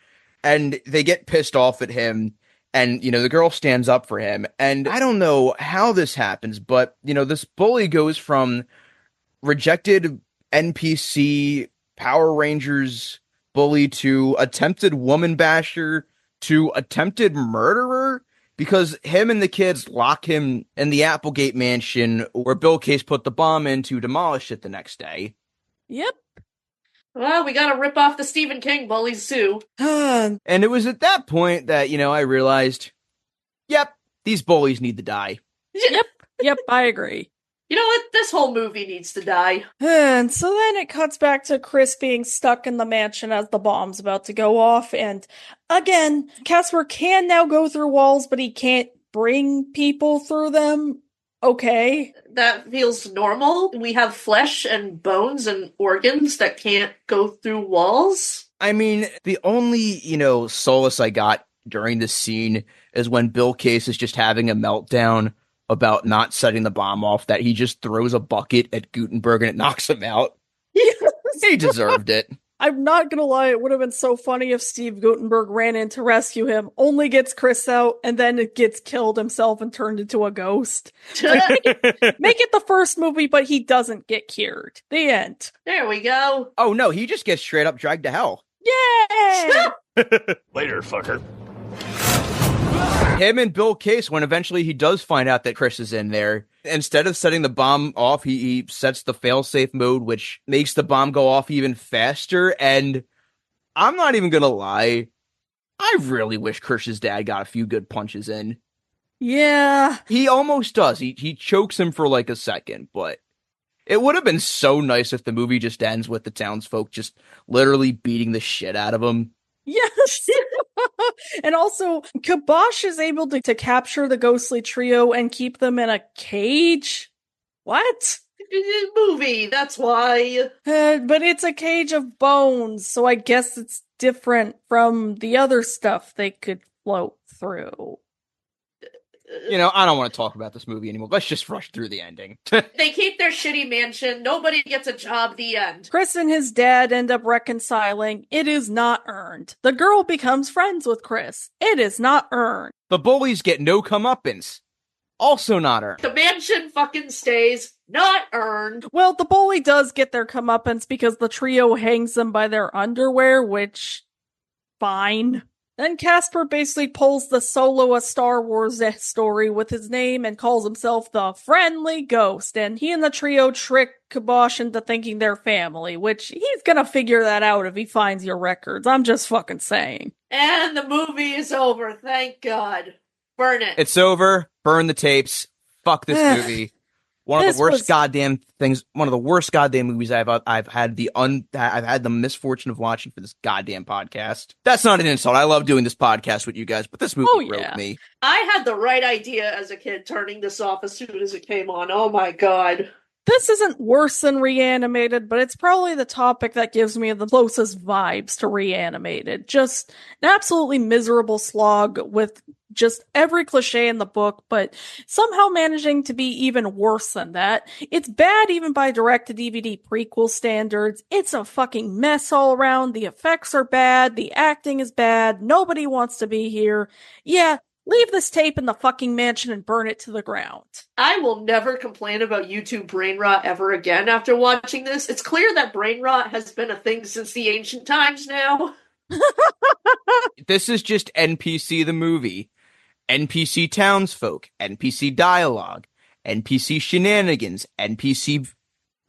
and they get pissed off at him, and, you know, the girl stands up for him, and I don't know how this happens, but, you know, this bully goes from rejected NPC Power Rangers bully to attempted woman basher to attempted murderer, because him and the kids lock him in the Applegate Mansion where Bill Case put the bomb in to demolish it the next day. Yep. Well, we gotta rip off the Stephen King bullies too. And it was at that point that, you know, I realized, yep, these bullies need to die. Yep, I agree. You know what? This whole movie needs to die. And so then it cuts back to Chris being stuck in the mansion as the bomb's about to go off. And again, Casper can now go through walls, but he can't bring people through them. Okay. That feels normal. We have flesh and bones and organs that can't go through walls. I mean, the only, you know, solace I got during this scene is when Bill Case is just having a meltdown about not setting the bomb off, that he just throws a bucket at Gutenberg and it knocks him out. Yes. He deserved it. I'm not gonna lie, it would have been so funny if Steve Gutenberg ran in to rescue him, only gets Chris out, and then it gets killed himself and turned into a ghost. Like, make it the first movie, but he doesn't get cured. The end. There we go. Oh no, he just gets straight up dragged to hell. Yay! Later, fucker. Him and Bill Case, when eventually he does find out that Chris is in there, instead of setting the bomb off, he sets the failsafe mode, which makes the bomb go off even faster. And I'm not even gonna lie, I really wish Chris's dad got a few good punches in. Yeah. He almost does. He chokes him for like a second, but it would have been so nice if the movie just ends with the townsfolk just literally beating the shit out of him. Yes. And also, Kibosh is able to capture the ghostly trio and keep them in a cage? What? Movie, that's why. But it's a cage of bones, so I guess it's different from the other stuff they could float through. You know, I don't want to talk about this movie anymore. Let's just rush through the ending. They keep their shitty mansion. Nobody gets a job. The end. Chris and his dad end up reconciling. It is not earned. The girl becomes friends with Chris. It is not earned. The bullies get no comeuppance. Also not earned. The mansion fucking stays. Not earned. Well, the bully does get their comeuppance because the trio hangs them by their underwear, which... fine. Then Casper basically pulls the Solo a Star Wars story with his name and calls himself the Friendly Ghost, and he and the trio trick Kibosh into thinking they're family, which he's gonna figure that out if he finds your records. I'm just fucking saying. And the movie is over, thank God. Burn it. It's over. Burn the tapes. Fuck this movie. One of the worst goddamn movies I've had the misfortune of watching for this goddamn podcast. That's not an insult. I love doing this podcast with you guys, but this movie broke me. I had the right idea as a kid turning this off as soon as it came on. Oh my god. This isn't worse than Reanimated, but it's probably the topic that gives me the closest vibes to Reanimated. Just an absolutely miserable slog with just every cliche in the book, but somehow managing to be even worse than that. It's bad even by direct-to-DVD prequel standards. It's a fucking mess all around. The effects are bad. The acting is bad. Nobody wants to be here. Yeah. Leave this tape in the fucking mansion and burn it to the ground. I will never complain about YouTube brain rot ever again after watching this. It's clear that brain rot has been a thing since the ancient times now. This is just NPC the movie. NPC townsfolk, NPC dialogue, NPC shenanigans, NPC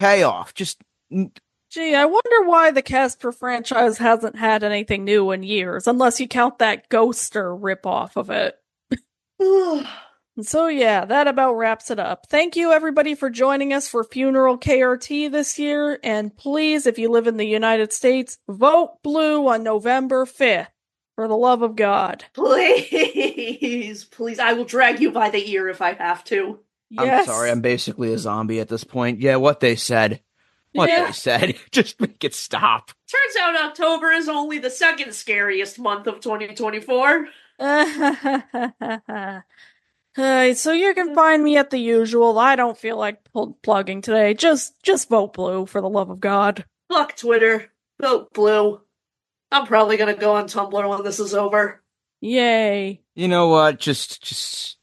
payoff. Just... Gee, I wonder why the Casper franchise hasn't had anything new in years, unless you count that Ghoster ripoff of it. So yeah, that about wraps it up. Thank you everybody for joining us for Funeral KRT this year, and please, if you live in the United States, vote blue on November 5th. For the love of God. Please, I will drag you by the ear if I have to. Yes. I'm sorry, I'm basically a zombie at this point. Yeah, what they said. They said. Just make it stop. Turns out October is only the second scariest month of 2024. So you can find me at the usual. I don't feel like plugging today. Just vote blue, for the love of God. Fuck Twitter. Vote blue. I'm probably gonna go on Tumblr when this is over. Yay. You know what? Just...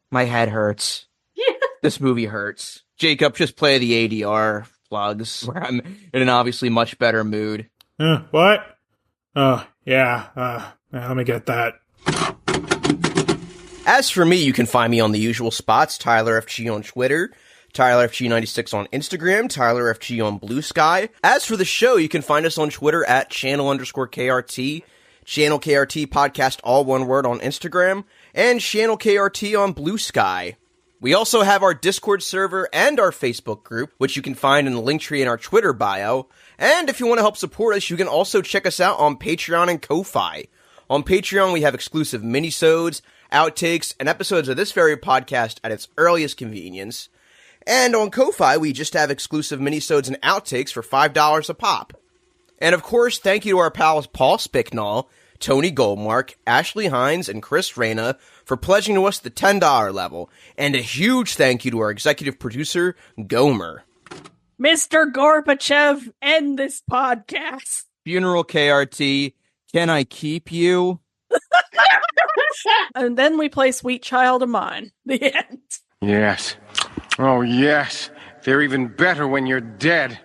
my head hurts. Yeah. This movie hurts. Jacob, just play the ADR plugs, where I'm in an obviously much better mood. What? Oh, yeah, let me get that. As for me, you can find me on the usual spots, Tyler FG on Twitter, Tyler FG96 on Instagram, Tyler FG on Blue Sky. As for the show, you can find us on Twitter at channel_KRT, Channel KRT Podcast, all one word, on Instagram, and Channel KRT on Blue Sky. We also have our Discord server and our Facebook group, which you can find in the link tree in our Twitter bio. And if you want to help support us, you can also check us out on Patreon and Ko-Fi. On Patreon, we have exclusive minisodes, outtakes, and episodes of this very podcast at its earliest convenience. And on Ko-Fi, we just have exclusive minisodes and outtakes for $5 a pop. And of course, thank you to our pals Paul Spicknall, Tony Goldmark, Ashley Hines, and Chris Reyna for pledging to us the $10 level. And a huge thank you to our executive producer, Gomer. Mr. Gorbachev, end this podcast. Funeral KRT, can I keep you? And then we play Sweet Child of Mine. The end. Yes. Oh, yes. They're even better when you're dead.